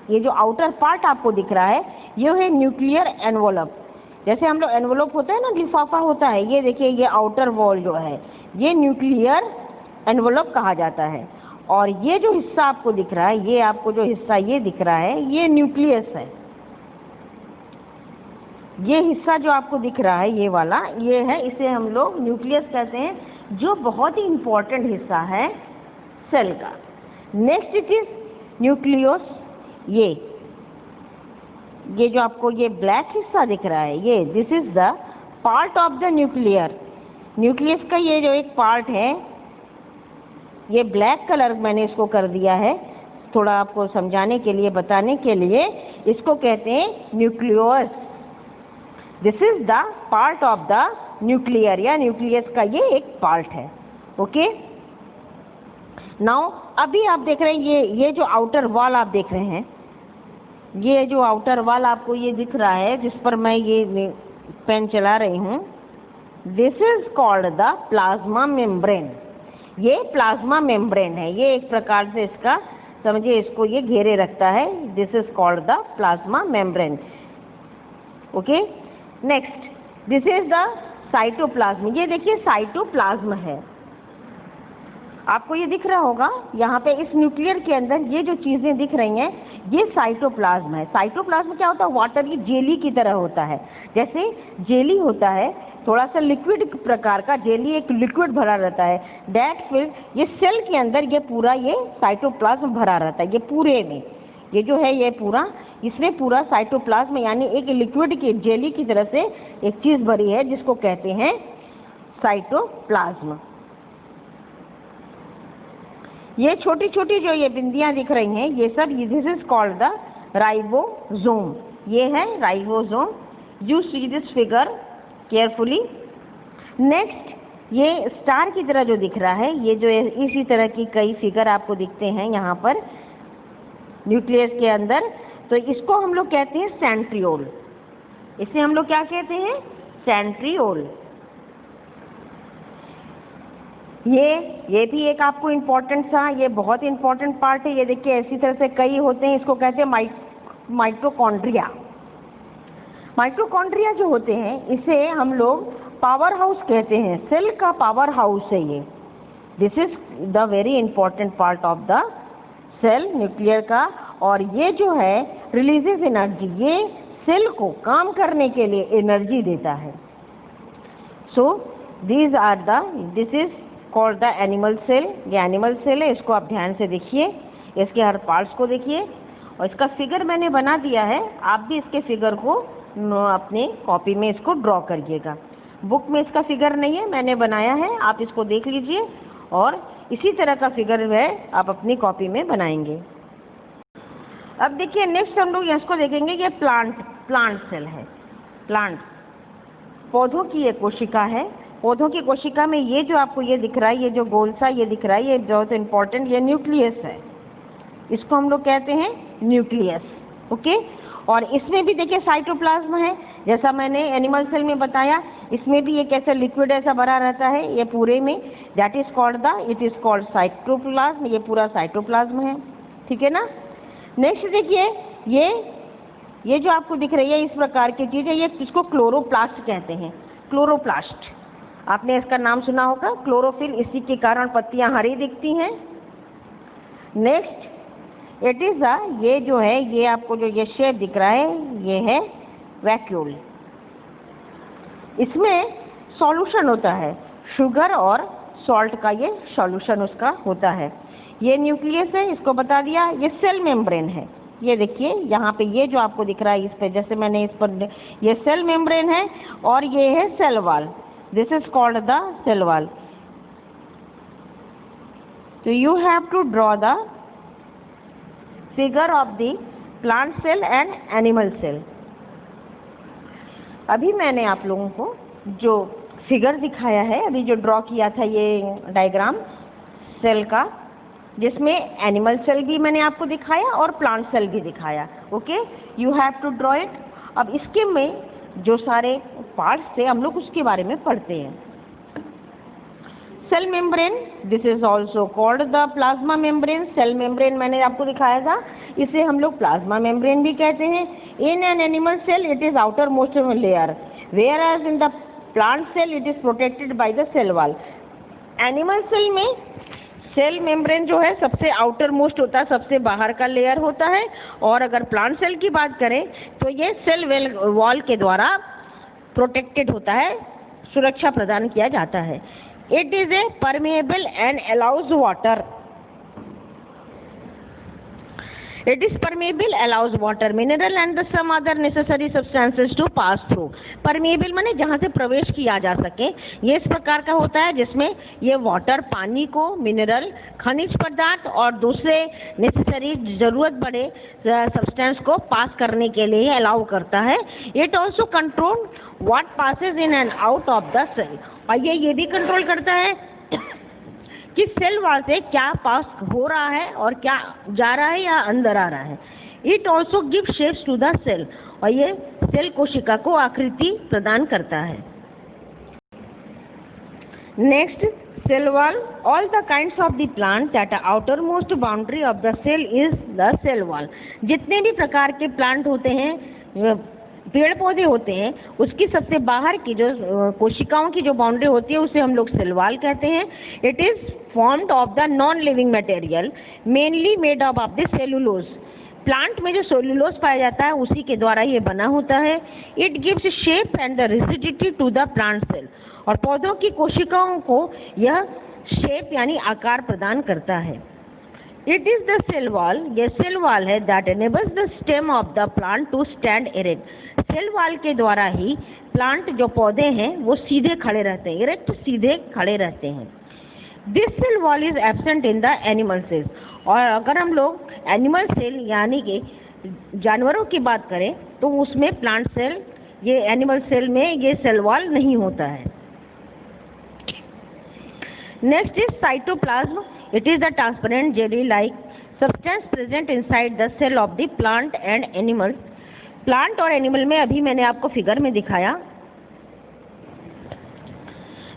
ये जो आउटर पार्ट आपको दिख रहा है ये है न्यूक्लियर एनवलप। जैसे हम लोग एनवलप होता है ना, लिफाफा होता है, ये देखिए ये आउटर वॉल जो है ये न्यूक्लियर एनवलप कहा जाता है। और ये जो हिस्सा आपको दिख रहा है, ये आपको जो हिस्सा ये दिख रहा है, ये न्यूक्लियस है। ये हिस्सा जो आपको दिख रहा है ये वाला, ये है, इसे हम लोग न्यूक्लियस कहते हैं, जो बहुत ही इम्पोर्टेंट हिस्सा है सेल का। Next it is nucleus. ये जो आपको ये ब्लैक हिस्सा दिख रहा है, ये this is the part of the nuclear. Nucleus का ये जो एक पार्ट है, ये ब्लैक कलर मैंने इसको कर दिया है थोड़ा आपको समझाने के लिए, बताने के लिए। इसको कहते हैं nucleus. This is the part of the nuclear, या न्यूक्लियस का ये एक पार्ट है। ओके, नाउ अभी आप देख रहे हैं ये जो आउटर वॉल आप देख रहे हैं, ये जो आउटर वॉल आपको ये दिख रहा है जिस पर मैं ये पेन चला रही हूँ, this is called the plasma membrane. ये प्लाज्मा मेम्ब्रेन है, ये एक प्रकार से इसका समझिए, इसको ये घेरे रखता है। This is called the plasma membrane. Okay, next this is the cytoplasm. ये देखिए साइटोप्लाज्म है, आपको ये दिख रहा होगा यहाँ पे इस न्यूक्लियर के अंदर ये जो चीज़ें दिख रही हैं ये साइटोप्लाज्म है। साइटोप्लाज्म क्या होता है? वाटर की जेली की तरह होता है। जैसे जेली होता है, थोड़ा सा लिक्विड प्रकार का जेली, एक लिक्विड भरा रहता है, दैट फिर ये सेल के अंदर ये पूरा ये साइटोप्लाज्म भरा रहता है। ये पूरे में ये जो है ये पूरा, इसमें पूरा साइटोप्लाज्म यानी एक लिक्विड की जेली की तरह से एक चीज़ भरी है जिसको कहते हैं साइटोप्लाज्म। ये छोटी छोटी जो ये बिंदियां दिख रही हैं ये सब, this is called the ribosome. ये है ribosome. You see this figure carefully. Next ये स्टार की तरह जो दिख रहा है, ये जो इसी तरह की कई फिगर आपको दिखते हैं यहाँ पर न्यूक्लियस के अंदर, तो इसको हम लोग कहते हैं सेंट्रियोल। इसे हम लोग क्या कहते हैं? सेंट्रियोल। ये भी एक आपको इम्पोर्टेंट सा, ये बहुत इम्पोर्टेंट पार्ट है। ये देखिए इसी तरह से कई होते हैं, इसको कहते हैं माइटोकॉन्ड्रिया। माइटोकॉन्ड्रिया जो होते हैं इसे हम लोग पावर हाउस कहते हैं, सेल का पावर हाउस है ये। This is the very important part of the cell nuclear का। और ये जो है रिलीजेस एनर्जी, ये सेल को काम करने के लिए एनर्जी देता है। So this is called the animal cell. ये एनिमल सेल है, इसको आप ध्यान से देखिए, इसके हर पार्ट्स को देखिए, और इसका फिगर मैंने बना दिया है। आप भी इसके फिगर को अपने कॉपी में इसको ड्रॉ करिएगा। बुक में इसका फिगर नहीं है, मैंने बनाया है, आप इसको देख लीजिए और इसी तरह का फिगर है आप अपनी कॉपी में बनाएंगे। अब देखिए नेक्स्ट हम लोग इसको देखेंगे, ये प्लांट सेल है। प्लांट पौधों की एक कोशिका है। पौधों की कोशिका में ये जो आपको ये दिख रहा है, ये जो गोल सा ये दिख रहा है, ये बहुत इम्पोर्टेंट, ये न्यूक्लियस है। इसको हम लोग कहते हैं न्यूक्लियस। ओके, और इसमें भी देखिए साइटोप्लाज्म है, जैसा मैंने एनिमल सेल में बताया। इसमें भी एक ऐसा लिक्विड ऐसा भरा रहता है ये पूरे में, that is called it is called cytoplasm. ये पूरा साइटोप्लाज्म है, ठीक है ना। नेक्स्ट देखिए ये जो आपको दिख रही है इस प्रकार की चीज़ है, ये इसको क्लोरोप्लास्ट कहते हैं। क्लोरोप्लास्ट, आपने इसका नाम सुना होगा, क्लोरोफिल, इसी के कारण पत्तियां हरी दिखती हैं। नेक्स्ट इट इज ये जो है, ये आपको जो ये शेप दिख रहा है ये है वैक्यूल। इसमें सॉल्यूशन होता है, शुगर और सॉल्ट का ये सॉल्यूशन उसका होता है। ये न्यूक्लियस है, इसको बता दिया। ये सेल मेम्ब्रेन है, ये देखिए यहाँ पे ये जो आपको दिख रहा है इस पे, जैसे मैंने इस पर, ये सेल मेम्ब्रेन है और ये है cell wall. This is called the cell wall. So you have to draw the figure of the plant cell and animal cell. अभी मैंने आप लोगों को जो फिगर दिखाया है, अभी जो ड्रॉ किया था ये डायग्राम सेल का, जिसमें एनिमल सेल भी मैंने आपको दिखाया और प्लांट सेल भी दिखाया। Okay, you have to draw it. अब इसके में जो सारे पार्ट्स थे हम लोग उसके बारे में पढ़ते हैं। Cell membrane, this is also called the plasma membrane. Cell membrane मैंने आपको दिखाया था, इसे हम लोग प्लाज्मा मेम्ब्रेन भी कहते हैं। In an animal cell it is outermost layer, whereas in the plant cell it is protected by the cell wall. Animal cell में सेल मेम्ब्रेन जो है सबसे आउटर मोस्ट होता है, सबसे बाहर का लेयर होता है, और अगर प्लांट सेल की बात करें तो ये सेल वॉल के द्वारा प्रोटेक्टेड होता है, सुरक्षा प्रदान किया जाता है। It is A permeable and allows water. It is permeable, allows water, mineral and some other necessary substances to pass through. Permeable माने जहाँ से प्रवेश किया जा सके। ये इस प्रकार का होता है जिसमें ये वाटर पानी को, मिनरल, खनिज पदार्थ और दूसरे नेसेसरी जरूरत पड़े सब्सटेंस को पास करने के लिए अलाउ करता है। It also control what passes in and out of the cell. और ये भी कंट्रोल करता है कि सेल वॉल से क्या पास हो रहा है और क्या जा रहा है या अंदर आ रहा है। It also give shapes to the cell. और ये सेल कोशिका को आकृति प्रदान करता है। Next, cell wall. All the kinds of the plant that are outermost boundary of the cell is the cell wall. जितने भी प्रकार के प्लांट होते हैं, पेड़ पौधे होते हैं, उसकी सबसे बाहर की जो कोशिकाओं की जो बाउंड्री होती है उसे हम लोग सेल वॉल कहते हैं। It is formed of the non living material mainly made up of the cellulose. Plant में जो सेलुलोज पाया जाता है उसी के द्वारा ये बना होता है। It gives shape and the rigidity to the plant cell. और पौधों की कोशिकाओं को यह शेप यानी आकार प्रदान करता है। It is the cell wall. ये सेल वॉल है that enables the stem of the plant to stand erect. Cell wall के द्वारा ही प्लांट जो पौधे हैं वो सीधे खड़े रहते हैं, इरेक्ट सीधे खड़े रहते हैं। This cell wall is absent in the animal cells. और अगर हम लोग एनिमल सेल यानी कि जानवरों की बात करें तो उसमें प्लांट सेल, ये एनिमल सेल में ये सेल वॉल नहीं होता है। Next is cytoplasm. It is the transparent jelly-like substance present inside the cell of the plant and animal. Plant और एनिमल में अभी मैंने आपको फिगर में दिखाया।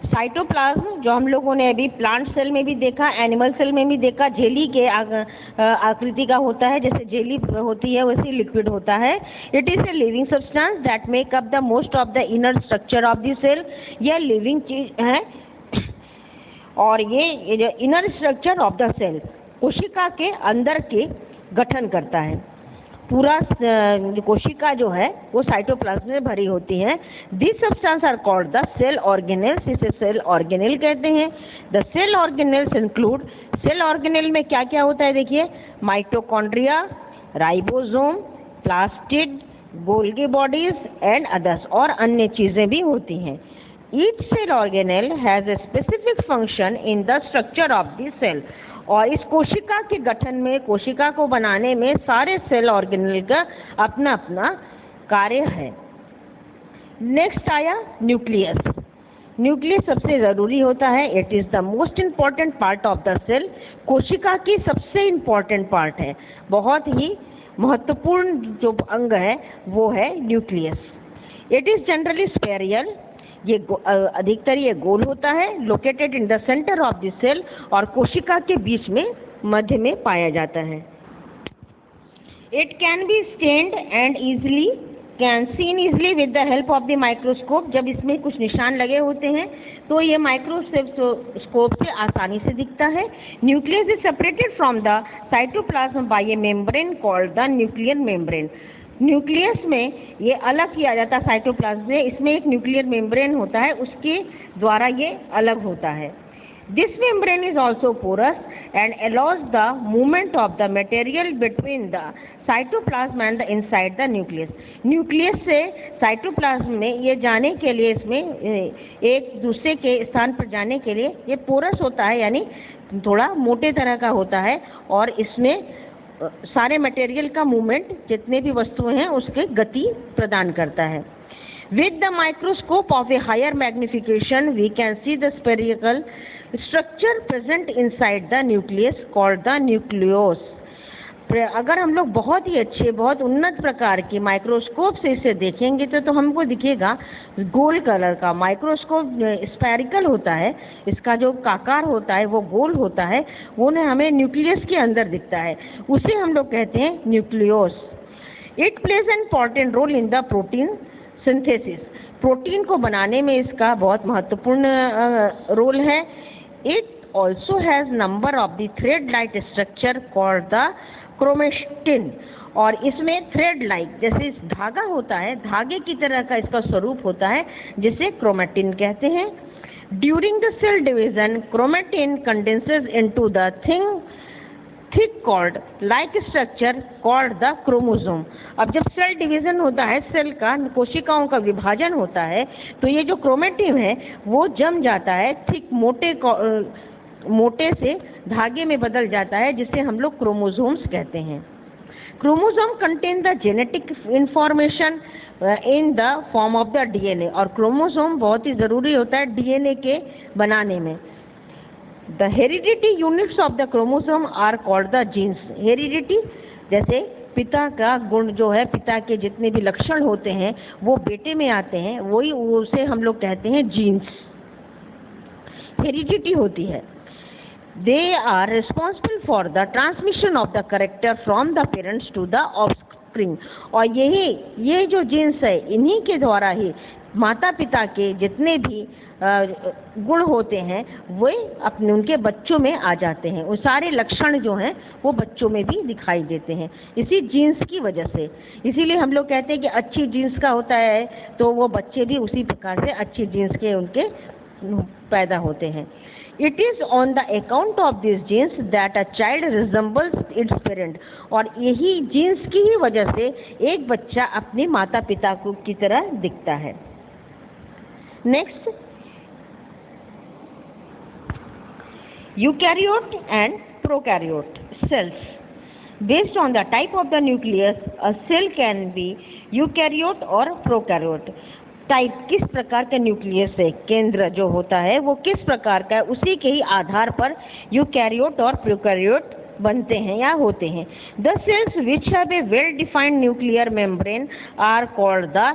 साइटोप्लाज्म जो हम लोगों ने अभी प्लांट सेल में भी देखा, एनिमल सेल में भी देखा, जेली के आकृति का होता है, जैसे जेली होती है वैसे लिक्विड होता है। It is a living substance that make up the most of the inner structure of the cell. यह लिविंग चीज है और ये जो inner structure of the cell कोशिका के अंदर के गठन करता है। पूरा कोशिका जो है वो साइटोप्लाज्म में भरी होती है। This substance are called the cell organelles. इसे सेल ऑर्गेनेल कहते हैं। The cell organelles include, cell organelle में क्या क्या होता है देखिए, mitochondria, ribosome, plastid, Golgi bodies and others, और अन्य चीजें भी होती हैं। Each cell organelle has a specific function in the structure of the cell. और इस कोशिका के गठन में, कोशिका को बनाने में सारे सेल ऑर्गेनेल का अपना अपना कार्य है। नेक्स्ट आया न्यूक्लियस। न्यूक्लियस सबसे ज़रूरी होता है। It is the most important part of the cell. कोशिका की सबसे इम्पॉर्टेंट पार्ट है, बहुत ही महत्वपूर्ण जो अंग है वो है nucleus. It is generally spherical. ये अधिकतर ये गोल होता है। Located in the centre of the cell, और कोशिका के बीच में मध्य में पाया जाता है। It can be stained and easily can seen easily with the help of the microscope. जब इसमें कुछ निशान लगे होते हैं तो ये माइक्रोस्कोप से आसानी से दिखता है। Nucleus is separated from the cytoplasm by a membrane called the nuclear membrane. Nucleus में ये अलग किया जाता है साइटोप्लाज्म से। इसमें एक न्यूक्लियर मेम्ब्रेन होता है, उसके द्वारा ये अलग होता है। This membrane is also porous and allows the movement of the material between the cytoplasm and the inside the nucleus. Nucleus से साइटोप्लाज्म में ये जाने के लिए, इसमें एक दूसरे के स्थान पर जाने के लिए ये पोरस होता है, यानी थोड़ा मोटे तरह का होता है, और इसमें सारे मटेरियल का मूवमेंट, जितने भी वस्तुएं हैं उसके गति प्रदान करता है। With the microscope of a higher magnification we can see the spherical structure present inside the nucleus called the nucleolus. अगर हम लोग बहुत ही अच्छे, बहुत उन्नत प्रकार की माइक्रोस्कोप से इसे देखेंगे तो हमको दिखेगा गोल कलर का। माइक्रोस्कोप स्पेरिकल होता है, इसका जो आकार होता है वो गोल होता है, वो ना हमें न्यूक्लियस के अंदर दिखता है, उसे हम लोग कहते हैं nucleolus. It plays an important role in the protein synthesis. Protein को बनाने में इसका बहुत महत्वपूर्ण रोल है। It also has number of the thread like structure called the chromatin. और इसमें थ्रेड लाइक जैसे धागा होता है, धागे की तरह का इसका स्वरूप होता है, जिसे क्रोमैटिन कहते हैं। During the cell division chromatin condenses into the thick cord like structure called the chromosome. अब जब सेल डिवीजन होता है, सेल का कोशिकाओं का विभाजन होता है, तो ये जो क्रोमैटिन है वो जम जाता है, थिक मोटे से धागे में बदल जाता है, जिसे हम लोग क्रोमोसोम्स कहते हैं। Chromosome contain the genetic information in the form of the DNA, और क्रोमोसोम बहुत ही ज़रूरी होता है डीएनए के बनाने में। The heredity units of the chromosome are called the genes. Heredity जैसे पिता का गुण जो है, पिता के जितने भी लक्षण होते हैं वो बेटे में आते हैं, वही उसे हम लोग कहते हैं जीन्स, हेरिडिटी होती है। They are responsible for the transmission of the character from the parents to the offspring, और ये जो जीन्स है, इन्हीं के द्वारा ही माता पिता के जितने भी गुण होते हैं वे अपने उनके बच्चों में आ जाते हैं। वो सारे लक्षण जो हैं वो बच्चों में भी दिखाई देते हैं इसी जीन्स की वजह से। इसीलिए हम लोग कहते हैं कि अच्छी जीन्स का होता है तो वो बच्चे भी उसी प्रकार से अच्छी जीन्स के उनके पैदा होते हैं। It is on the account of these genes that a child resembles its parent, और यही जीन्स की ही वजह से एक बच्चा अपने माता पिता को की तरह दिखता है। Next, eukaryote and prokaryote cells. Based on the type of the nucleus, a cell can be eukaryote और prokaryote। टाइप किस प्रकार का न्यूक्लियस है, केंद्र जो होता है वो किस प्रकार का है, उसी के ही आधार पर यूकैरियोट और प्रोकैरियोट बनते हैं या होते हैं। The cells which have a well defined nuclear membrane are called the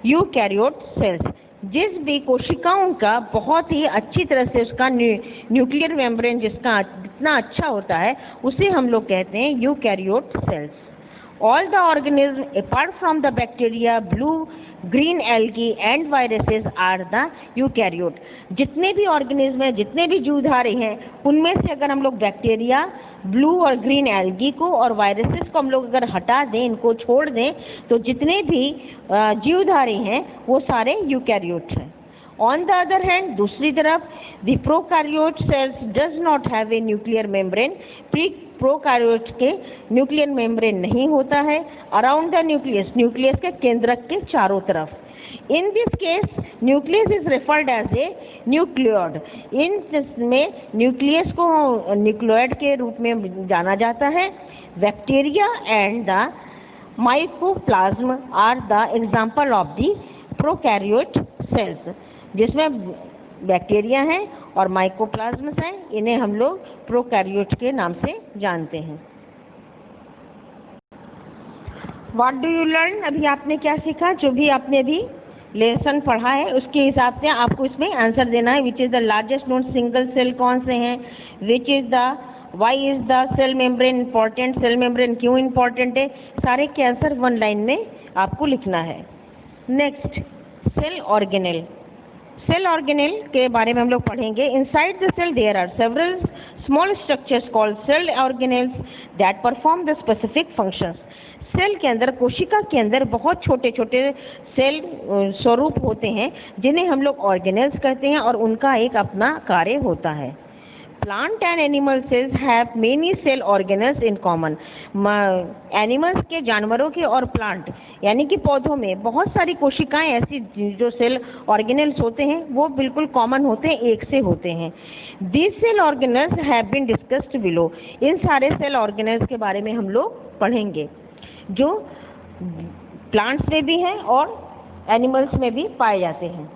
eukaryote cells. जिस भी कोशिकाओं का बहुत ही अच्छी तरह से उसका न्यूक्लियर मेम्ब्रेन जिसका जितना अच्छा होता है उसे हम लोग कहते हैं eukaryote cells. All the organisms apart from the bacteria, blue, green algae and viruses are the eukaryote। जितने भी ऑर्गेनिज्म हैं, जितने भी जीवधारी हैं, उनमें से अगर हम लोग बैक्टीरिया, ब्लू और ग्रीन एल्गी को और वायरसेस को हम लोग अगर हटा दें, इनको छोड़ दें, तो जितने भी जीवधारी हैं वो सारे यूकैरियोट हैं। On the other hand, दूसरी तरफ the prokaryote cells does not have a nuclear membrane। Prokaryote के न्यूक्लियर मेम्ब्रेन नहीं होता है अराउंड द न्यूक्लियस, न्यूक्लियस के केंद्रक के चारों तरफ। In this case nucleus is referred as a nucleoid. इनमें न्यूक्लियस को न्यूक्लियोइड के रूप में जाना जाता है। Bacteria and the mycoplasm are the example of the prokaryote cells, जिसमें बैक्टीरिया हैं और माइकोप्लाज्म्स हैं, इन्हें हम लोग प्रोकैरियोट के नाम से जानते हैं। What do you learn? अभी आपने क्या सीखा? जो भी आपने अभी लेसन पढ़ा है उसके हिसाब से आपको इसमें आंसर देना है। Which is the largest known single cell कौन से हैं? Which is the why is the cell membrane important? Cell membrane क्यों इम्पॉर्टेंट है? सारे के आंसर वन लाइन में आपको लिखना है। Next, cell organelle. Cell organelle के बारे में हम लोग पढ़ेंगे। Inside the cell there are several small structures called cell organelles that perform the specific functions. Cell के अंदर, कोशिका के अंदर बहुत छोटे छोटे सेल स्वरूप होते हैं जिन्हें हम लोग ऑर्गेनेल्स कहते हैं और उनका एक अपना कार्य होता है। Plant and animal cells have many cell organelles in common. Animals के, जानवरों के और प्लांट यानी कि पौधों में बहुत सारी कोशिकाएं ऐसी जो सेल ऑर्गेनेल्स होते हैं वो बिल्कुल कॉमन होते हैं, एक से होते हैं। This cell organelles have been discussed below. इन सारे सेल ऑर्गेनेल्स के बारे में हम लोग पढ़ेंगे जो प्लांट्स में भी हैं और एनिमल्स में भी पाए जाते हैं।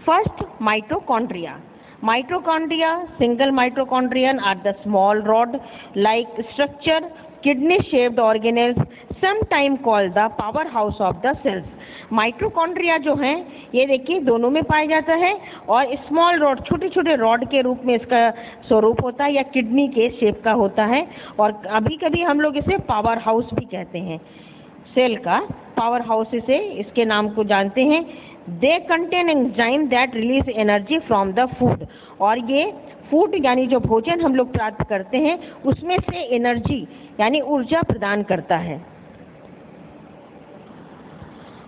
First, mitochondria. Mitochondria, single mitochondrion are the small rod-like structure, kidney-shaped organelles, sometimes called the powerhouse of the cells। Mitochondria जो हैं ये देखिए दोनों में पाया जाता है और स्मॉल रॉड, छोटे छोटे रॉड के रूप में इसका स्वरूप होता है या किडनी के शेप का होता है, और कभी कभी हम लोग इसे पावर हाउस भी कहते हैं। सेल का पावर हाउस से इसके नाम को जानते हैं। They contain enzyme that release energy from the food, और ये फूड यानी जो भोजन हम लोग प्राप्त करते हैं उसमें से एनर्जी यानी ऊर्जा प्रदान करता है।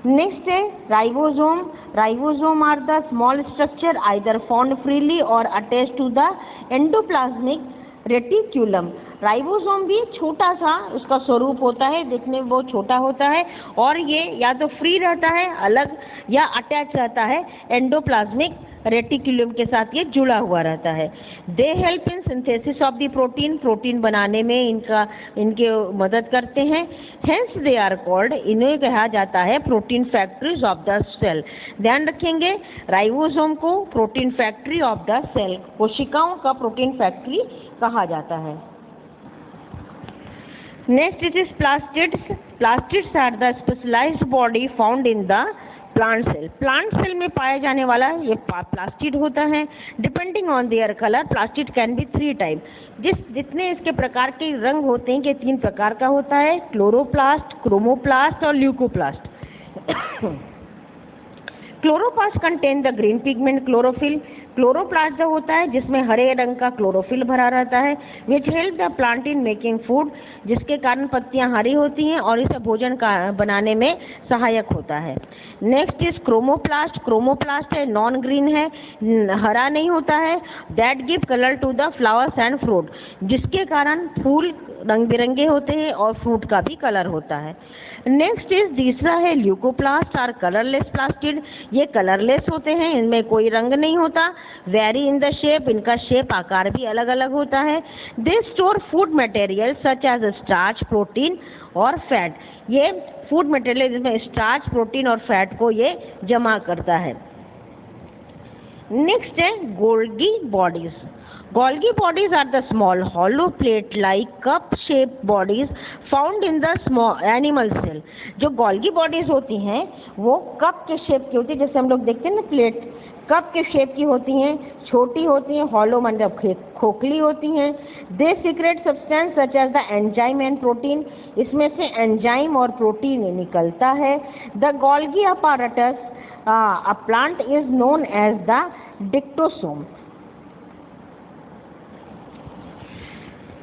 नेक्स्ट है ribosome. Ribosome are the small structure either found freely or attach to the endoplasmic reticulum. Ribosome भी छोटा सा उसका स्वरूप होता है, देखने में बहुत छोटा होता है और ये या तो फ्री रहता है अलग या अटैच रहता है एंडोप्लाज्मिक रेटिक्यूलम के साथ, ये जुड़ा हुआ रहता है। दे help in synthesis of the protein. Protein बनाने में इनके मदद करते हैं। हेंस दे आर कॉल्ड, इन्हें कहा जाता है protein factories of the cell. ध्यान रखेंगे राइबोसोम को protein factory of the cell, कोशिकाओं का प्रोटीन फैक्ट्री कहा जाता है। Next it is plastids. Plastids are the specialised body found in the plant cell. Plant cell में पाया जाने वाला ये प्लास्टिड होता है। Depending on their colour plastid can be 3 type. जितने इसके प्रकार के रंग होते हैं कि 3 प्रकार का होता है, क्लोरोप्लास्ट, क्रोमोप्लास्ट और leucoplast. Chloroplast contain the green pigment chlorophyll. Chloroplast जो होता है जिसमें हरे रंग का क्लोरोफिल भरा रहता है, which help the plant in making food, जिसके कारण पत्तियां हरी होती हैं और इसे भोजन का बनाने में सहायक होता है। Next is chromoplast. क्रोमोप्लास्ट है नॉन ग्रीन है, हरा नहीं होता है। That give colour to the flowers and fruit, जिसके कारण फूल रंग बिरंगे होते हैं और फ्रूट का भी कलर होता है। नेक्स्ट इज तीसरा है ल्यूकोप्लास्ट और कलरलेस प्लास्टिड। ये कलरलेस होते हैं, इनमें कोई रंग नहीं होता। वेरी इन द शेप, इनका शेप आकार भी अलग अलग होता है। They store food material such as starch, protein और फैट। ये फूड मटेरियल जिसमें स्टार्च, प्रोटीन और फैट को ये जमा करता है। नेक्स्ट है Golgi bodies. Golgi bodies are the small hollow plate-like cup-shaped bodies found in the small animal cell. जो Golgi bodies होती हैं वो कप के शेप की होती है, जैसे हम लोग देखते हैं ना प्लेट कप के शेप की होती हैं, छोटी होती हैं, हॉलो मतलब खोखली होती हैं। They secrete substance such as the enzyme and protein, इसमें से एंजाइम और प्रोटीन निकलता है। The Golgi apparatus a plant is known as the dictosome.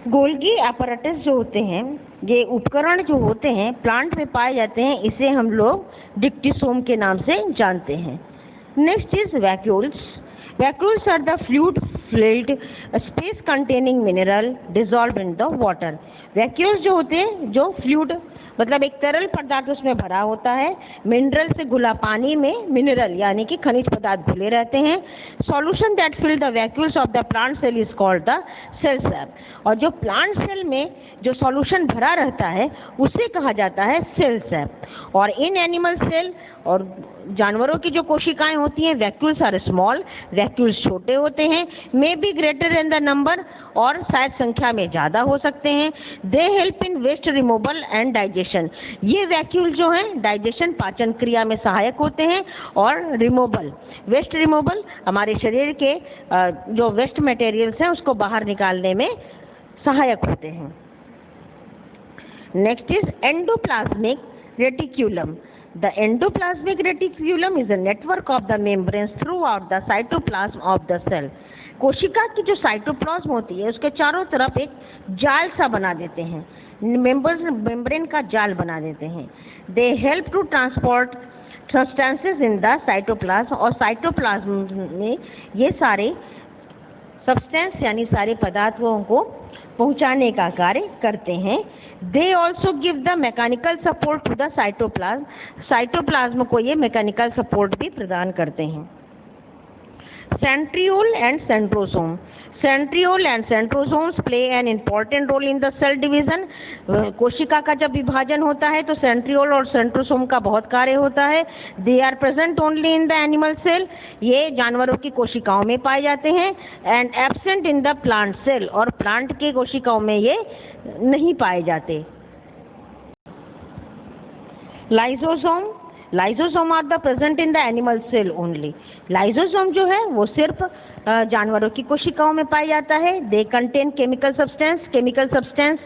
Golgi apparatus जो होते हैं, ये उपकरण जो होते हैं प्लांट में पाए जाते हैं, इसे हम लोग डिक्टोसोम के नाम से जानते हैं। Next is vacuoles. Vacuoles are the fluid filled space containing mineral dissolve in the water. Vacuoles जो होते हैं जो फ्लूइड मतलब एक तरल पदार्थ उसमें भरा होता है, मिनरल से घुला पानी में मिनरल यानी कि खनिज पदार्थ घुले रहते हैं। Solution that fill the vacuoles of the plant cell is called the cell sap. और जो प्लांट सेल में जो सॉल्यूशन भरा रहता है उसे कहा जाता है सेल सैप। और इन एनिमल सेल और जानवरों की जो कोशिकाएं होती हैं वैक्यूल्स आर स्मॉल, वैक्यूल्स छोटे होते हैं, may be greater in the number और शायद संख्या में ज़्यादा हो सकते हैं। They help in waste removal and digestion. ये वैक्यूल जो हैं डाइजेशन पाचन क्रिया में सहायक होते हैं और रिमूवल वेस्ट रिमूवल हमारे शरीर के जो वेस्ट मटेरियल्स हैं उसको बाहर निकालने में सहायक होते हैं। Next is endoplasmic reticulum. The endoplasmic reticulum is a network of the membranes throughout the cytoplasm of the cell. कोशिका की जो साइटोप्लाज्म होती है उसके चारों तरफ एक जाल सा बना देते हैं, मेम्ब्रेन का जाल बना देते हैं। They help to transport substances in the cytoplasm और साइटोप्लाज्म में ये सारे सब्सटेंस यानी सारे पदार्थों को पहुंचाने का कार्य करते हैं। They also give the mechanical support to the cytoplasm. Cytoplasm को ये मैकेनिकल सपोर्ट भी प्रदान करते हैं। Centriole and centrosome. Centriole and centrosomes play an important role in the cell division. कोशिका का जब विभाजन होता है तो सेंट्रियोल और सेंट्रोसोम का बहुत कार्य होता है। They are present only in the animal cell. ये जानवरों की कोशिकाओं में पाए जाते हैं and absent in the plant cell और प्लांट के कोशिकाओं में ये नहीं पाए जाते। Lysosome. Lysosome are the present in the animal cell only. Lysosome जो है वो सिर्फ जानवरों की कोशिकाओं में पाया जाता है। दे कंटेन केमिकल सब्सटेंस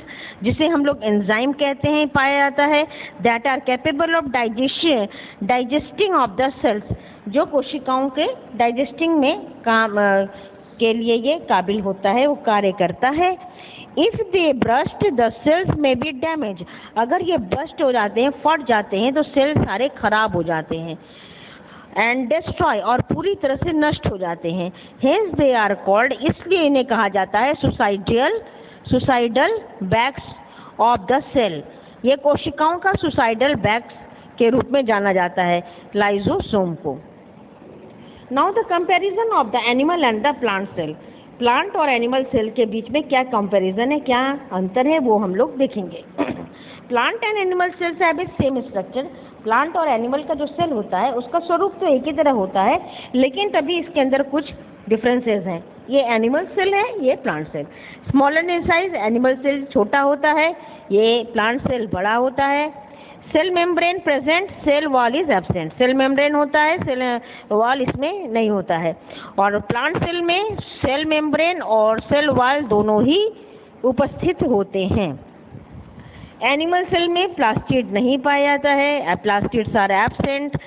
जिसे हम लोग एंजाइम कहते हैं पाया जाता है। That are capable of digesting of the cells, जो कोशिकाओं के डाइजेस्टिंग में काम के लिए ये काबिल होता है, वो कार्य करता है। If they burst the cells में बी डैमेज, अगर ये ब्रस्ट हो जाते हैं, फट जाते हैं, तो सेल सारे खराब हो जाते हैं। एंड डिस्ट्रॉय, और पूरी तरह से नष्ट हो जाते हैं। हेंस दे आर कॉल्ड, इसलिए इन्हें कहा जाता है suicidal bags of the cell. ये कोशिकाओं का सुसाइडल बैग्स के रूप में जाना जाता है, लाइजोसोम को। Now the comparison of the animal and the plant cell. Plant और एनिमल सेल के बीच में क्या कंपैरिजन है, क्या अंतर है, वो हम लोग देखेंगे। Plant and animal cells have same structure. Plant और एनिमल का जो सेल होता है उसका स्वरूप तो एक ही तरह होता है, लेकिन तभी इसके अंदर कुछ डिफरेंसेस हैं। ये एनिमल सेल है, ये plant cell. Smaller in size, animal cell छोटा होता है, ये प्लांट सेल बड़ा होता है। Cell membrane present, cell wall is absent. Cell membrane होता है, सेल वॉल इसमें नहीं होता है। और प्लांट सेल में सेल मेम्ब्रेन और सेल वॉल दोनों ही उपस्थित होते हैं। एनिमल सेल में प्लास्टिड नहीं पाया जाता है, प्लास्टिड्स आर एब्सेंट।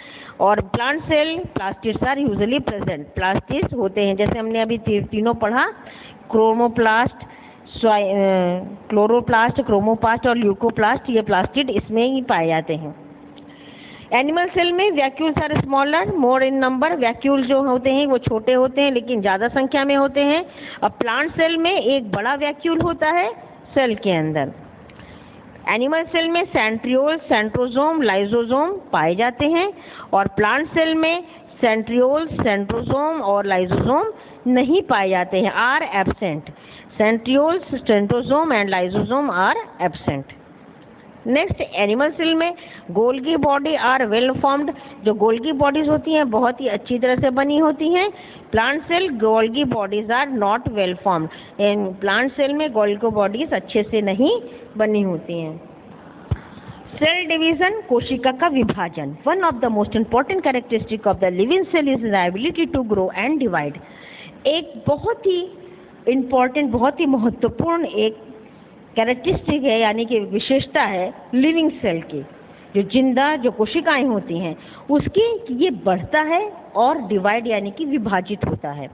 और plant cell plastids are usually present, plastids होते हैं। जैसे हमने अभी तीनों पढ़ा, क्रोमोप्लास्ट, क्लोरोप्लास्ट, क्रोमोप्लास्ट और ल्यूकोप्लास्ट, ये प्लास्टिड इसमें ही पाए जाते हैं। एनिमल सेल में vacuoles are smaller more in number, vacuole जो होते हैं वो छोटे होते हैं लेकिन ज़्यादा संख्या में होते हैं। अब प्लांट सेल में एक बड़ा वैक्यूल होता है सेल के अंदर। एनिमल सेल में सेंट्रियोल, सेंट्रोसोम, लाइसोसोम पाए जाते हैं, और प्लांट सेल में सेंट्रियोल, सेंट्रोसोम और लाइसोसोम नहीं पाए जाते हैं, are absent. Centriole, centrosome and lysosome are absent. Next, animal cell में Golgi body are well formed, जो गोल्गी बॉडीज होती हैं बहुत ही अच्छी तरह से बनी होती हैं। Plant cell Golgi bodies are not well formed, इन प्लांट सेल में गोल्गी बॉडीज अच्छे से नहीं बनी होती हैं। सेल डिवीजन, कोशिका का विभाजन। One of the most important characteristic of the living cell is the ability to grow and divide. एक बहुत ही इम्पॉर्टेंट, बहुत ही महत्वपूर्ण एक कैरेक्टरिस्टिक है, यानी कि विशेषता है लिविंग सेल की, जो जिंदा जो कोशिकाएं होती हैं उसकी, ये बढ़ता है और डिवाइड यानी कि विभाजित होता है।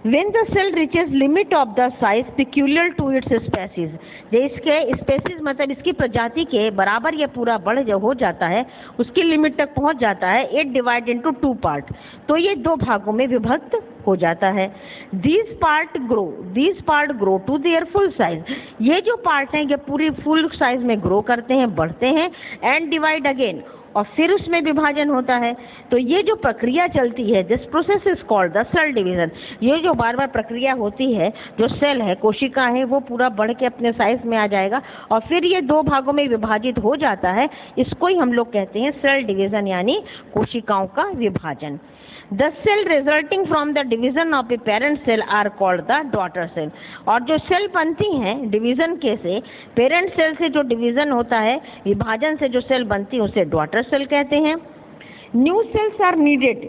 When the cell reaches limit of the size peculiar to its species, जो इसके स्पेसीज मतलब इसकी प्रजाति के बराबर ये पूरा बढ़ जो हो जाता है, उसकी लिमिट तक पहुंच जाता है, इट डिवाइड इनटू 2 पार्ट, तो ये 2 भागों में विभक्त हो जाता है। These part grow to their full size, ये जो पार्ट हैं ये पूरी फुल साइज में ग्रो करते हैं, बढ़ते हैं, एंड डिवाइड अगेन, और फिर उसमें विभाजन होता है। तो ये जो प्रक्रिया चलती है, this process is called the cell division. ये जो बार बार प्रक्रिया होती है, जो सेल है, कोशिका है, वो पूरा बढ़ के अपने साइज में आ जाएगा और फिर ये 2 भागों में विभाजित हो जाता है। इसको ही हम लोग कहते हैं सेल डिवीजन, यानी कोशिकाओं का विभाजन। The cell resulting from the division of a parent cell are called the daughter cell। और जो सेल बनती हैं डिवीजन के से, पेरेंट सेल से जो डिवीजन होता है, विभाजन से जो सेल बनती है, उसे डॉटर सेल कहते हैं। New cells are needed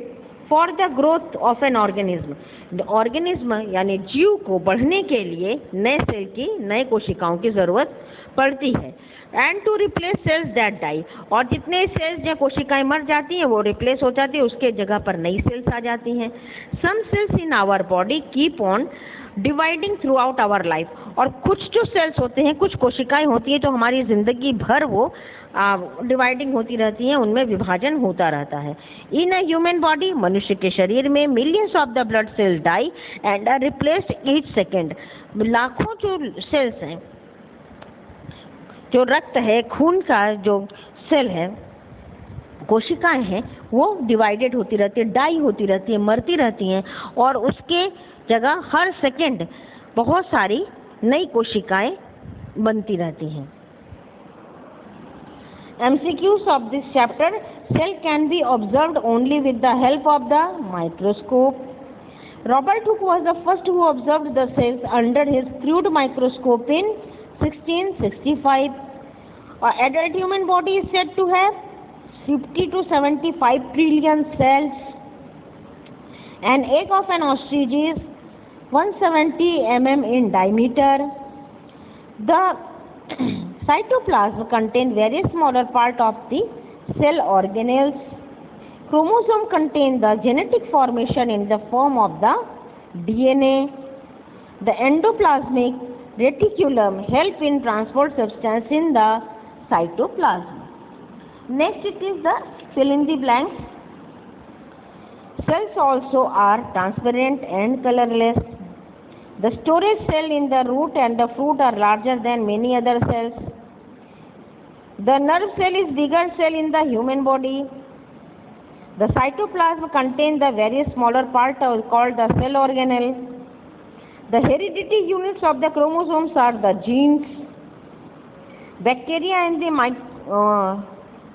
for the growth of an organism. Organism यानी जीव को बढ़ने के लिए नए सेल की, नए कोशिकाओं की जरूरत पड़ती है। And to replace cells that die, और जितने सेल्स या कोशिकाएं मर जाती हैं वो रिप्लेस हो जाती है, उसके जगह पर नई सेल्स आ जाती हैं। Some cells in our body keep on dividing throughout our life, और कुछ जो सेल्स होते हैं, कुछ कोशिकाएं होती हैं तो हमारी जिंदगी भर वो डिवाइडिंग होती रहती हैं, उनमें विभाजन होता रहता है। इन अ ह्यूमन बॉडी, मनुष्य के शरीर में millions of the blood cells die and are replaced each second. लाखों जो सेल्स हैं, जो रक्त है, खून का जो सेल है, कोशिकाएं हैं, वो डिवाइडेड होती रहती है, डाई होती रहती है, मरती रहती हैं, और उसके जगह हर सेकंड बहुत सारी नई कोशिकाएं बनती रहती हैं। MCQs of this chapter: cell can be observed only with the help of the microscope. Robert Hooke was the first who observed the cells under his crude microscope in 1665. Adult human body is said to have 50 to 75 trillion cells. An egg of an ostrich is 170 mm in diameter. The cytoplasm contains various smaller parts of the cell organelles. Chromosome contain the genetic formation in the form of the DNA. The endoplasmic reticulum help in transport substance in the cytoplasm. Next it is the fill in the blanks. Cells also are transparent and colorless. The storage cell in the root and the fruit are larger than many other cells. The nerve cell is bigger cell in the human body. The cytoplasm contains the various smaller parts called the cell organelle. The heredity units of the chromosomes are the genes. Bacteria and the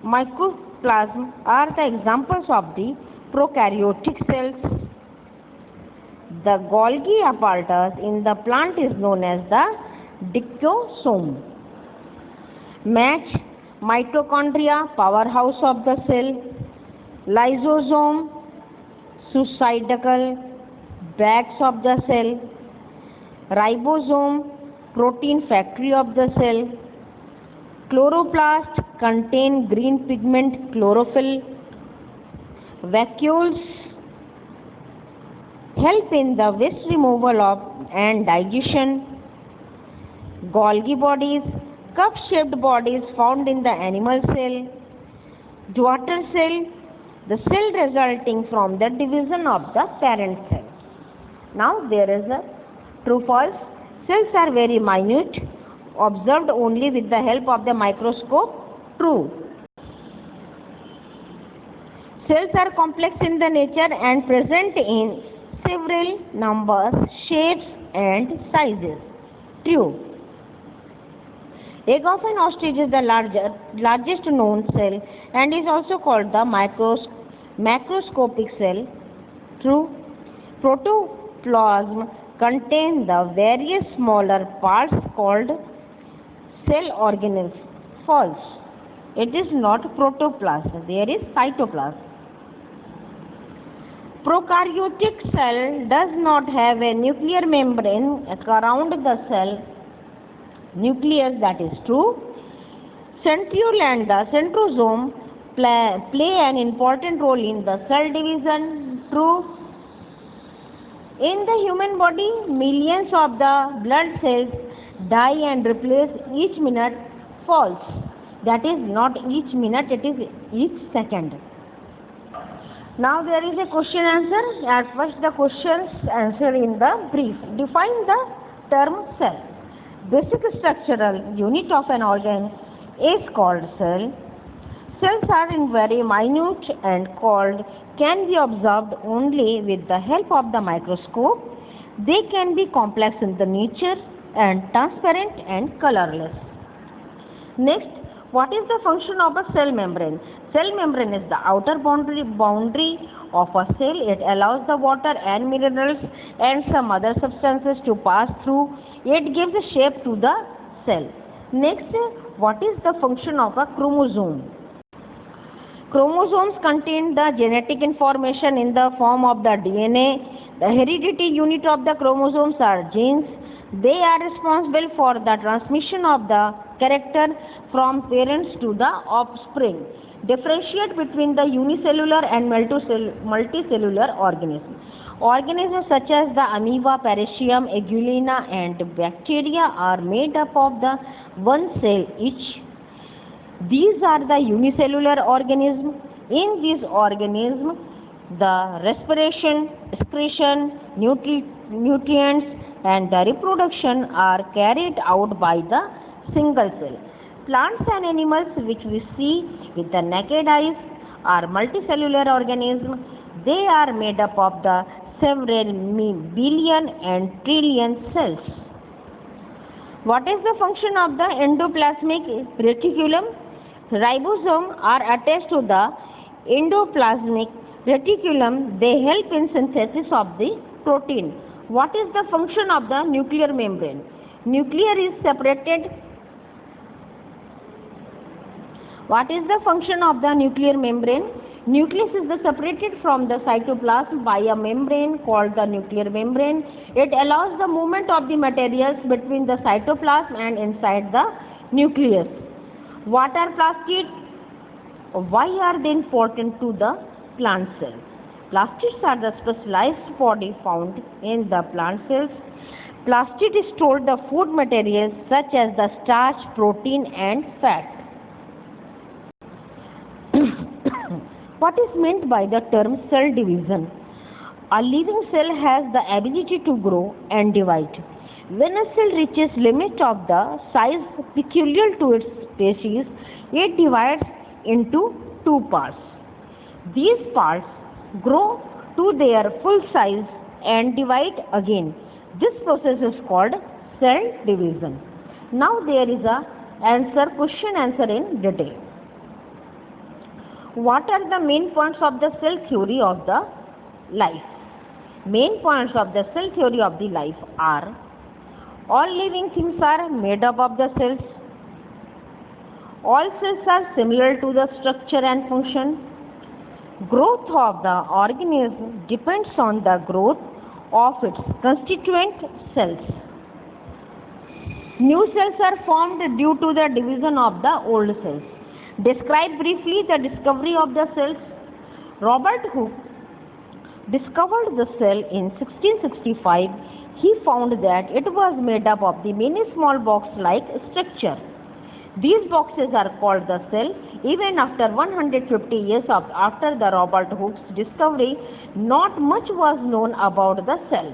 mycoplasm are the examples of the prokaryotic cells. The Golgi apparatus in the plant is known as the dictosome. Match: mitochondria, powerhouse of the cell; lysosome, suicidal bags of the cell; ribosome, protein factory of the cell; chloroplast, contain green pigment chlorophyll; vacuoles, help in the waste removal and digestion; Golgi bodies, cup-shaped bodies found in the animal cell; daughter cell, the cell resulting from the division of the parent cell. Now there is a true-false. Cells are very minute, observed only with the help of the microscope. True. Cells are complex in the nature and present in several numbers, shapes and sizes. True. Egg of an ostrich is the largest known cell and is also called the macroscopic cell. True. Protoplasm contains the various smaller parts called cell organelles. False. It is not protoplasm. There is cytoplasm. Prokaryotic cell does not have a nuclear membrane around the cell nucleus. That is true. Centriole and the centrosome play an important role in the cell division. True. In the human body, millions of the blood cells die and replace each minute. False. That is not each minute, it is each second. Now there is a question answer. At first the questions answer in the brief. Define the term cell. Basic structural unit of an organ is called cell. Cells are in very minute and can be observed only with the help of the microscope. They can be complex in the nature and transparent and colorless. Next, what is the function of a cell membrane? Cell membrane is the outer boundary of a cell. It allows the water and minerals and some other substances to pass through. It gives a shape to the cell. Next, what is the function of a chromosome? Chromosomes contain the genetic information in the form of the DNA. The heredity unit of the chromosomes are genes. They are responsible for the transmission of the character from parents to the offspring. Differentiate between the unicellular and multicellular organisms. Organisms such as the amoeba, paracium, aegulina and bacteria are made up of the one cell each. These are the unicellular organisms. In these organisms, the respiration, excretion, nutrients and the reproduction are carried out by the single cell. Plants and animals which we see with the naked eyes are multicellular organisms. They are made up of the several billion and trillion cells. What is the function of the endoplasmic reticulum? Ribosomes are attached to the endoplasmic reticulum. They help in synthesis of the protein. What is the function of the nuclear membrane? Nuclear is separated. What is the function of the nuclear membrane? Nucleus is separated from the cytoplasm by a membrane called the nuclear membrane. It allows the movement of the materials between the cytoplasm and inside the nucleus. What are plastids? Why are they important to the plant cell? Plastids are the specialized body found in the plant cells. Plastid store the food materials such as the starch, protein and fat. What is meant by the term cell division? A living cell has the ability to grow and divide. When a cell reaches limit of the size peculiar to its species, it divides into two parts. These parts grow to their full size and divide again. This process is called cell division. Now there is a question answer in detail. What are the main points of the cell theory of the life? Main points of the cell theory of the life are: all living things are made up of the cells. All cells are similar to the structure and function. Growth of the organism depends on the growth of its constituent cells. New cells are formed due to the division of the old cells. Describe briefly the discovery of the cells. Robert Hooke discovered the cell in 1665. He found that it was made up of the many small box-like structure. These boxes are called the cell. Even after 150 years after the Robert Hooke's discovery, not much was known about the cell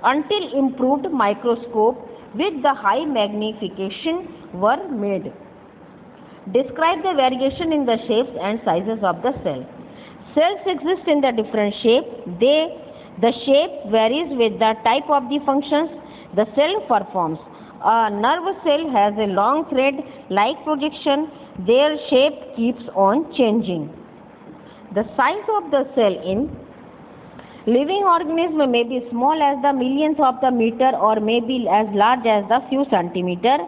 until improved microscope with the high magnification were made. Describe the variation in the shapes and sizes of the cell. Cells exist in the different shape. The shape varies with the type of the functions the cell performs. A nerve cell has a long thread-like projection. Their shape keeps on changing. The size of the cell in living organism may be small as the millionth of the meter or may be as large as the few centimeter.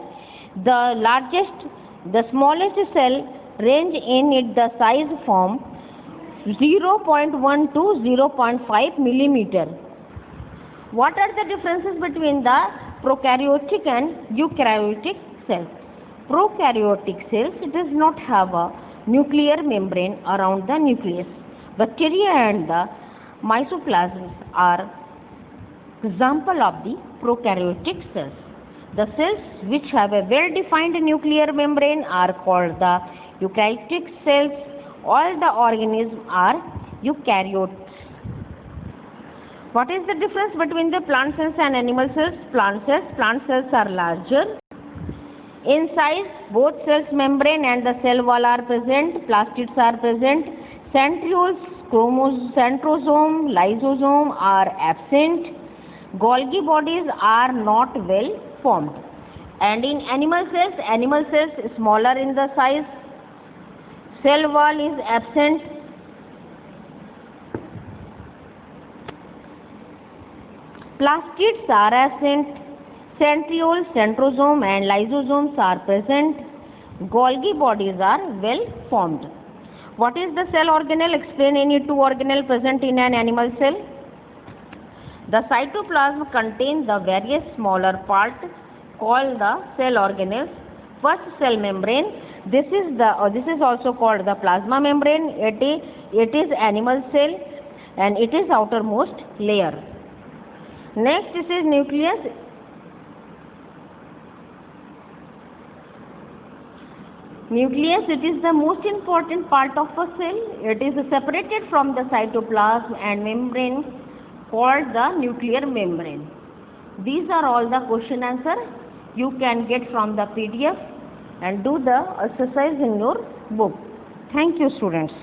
The smallest cell range in it the size from 0.1 to 0.5 millimeter. What are the differences between the prokaryotic and eukaryotic cells? Prokaryotic cells does not have a nuclear membrane around the nucleus. Bacteria and the mycoplasma are example of the prokaryotic cells. The cells which have a well-defined nuclear membrane are called the eukaryotic cells. All the organisms are eukaryotes. What is the difference between the plant cells and animal cells? Plant cells are larger in size. Both cells membrane and the cell wall are present. Plastids are present. Centrioles, centrosome, lysosome are absent. Golgi bodies are not well formed. And in animal cells smaller in the size. Cell wall is absent. Plastids are absent. Centrioles, centrosome and lysosomes are present. Golgi bodies are well formed. What is the cell organelle? Explain any two organelle present in an animal cell. The cytoplasm contains the various smaller parts called the cell organelles. First, cell membrane. This is also called the plasma membrane. It is animal cell and it is outermost layer. Next, this is nucleus. Nucleus, it is the most important part of a cell. It is separated from the cytoplasm and membrane called the nuclear membrane. These are all the question answer you can get from the PDF and do the exercise in your book. Thank you, students.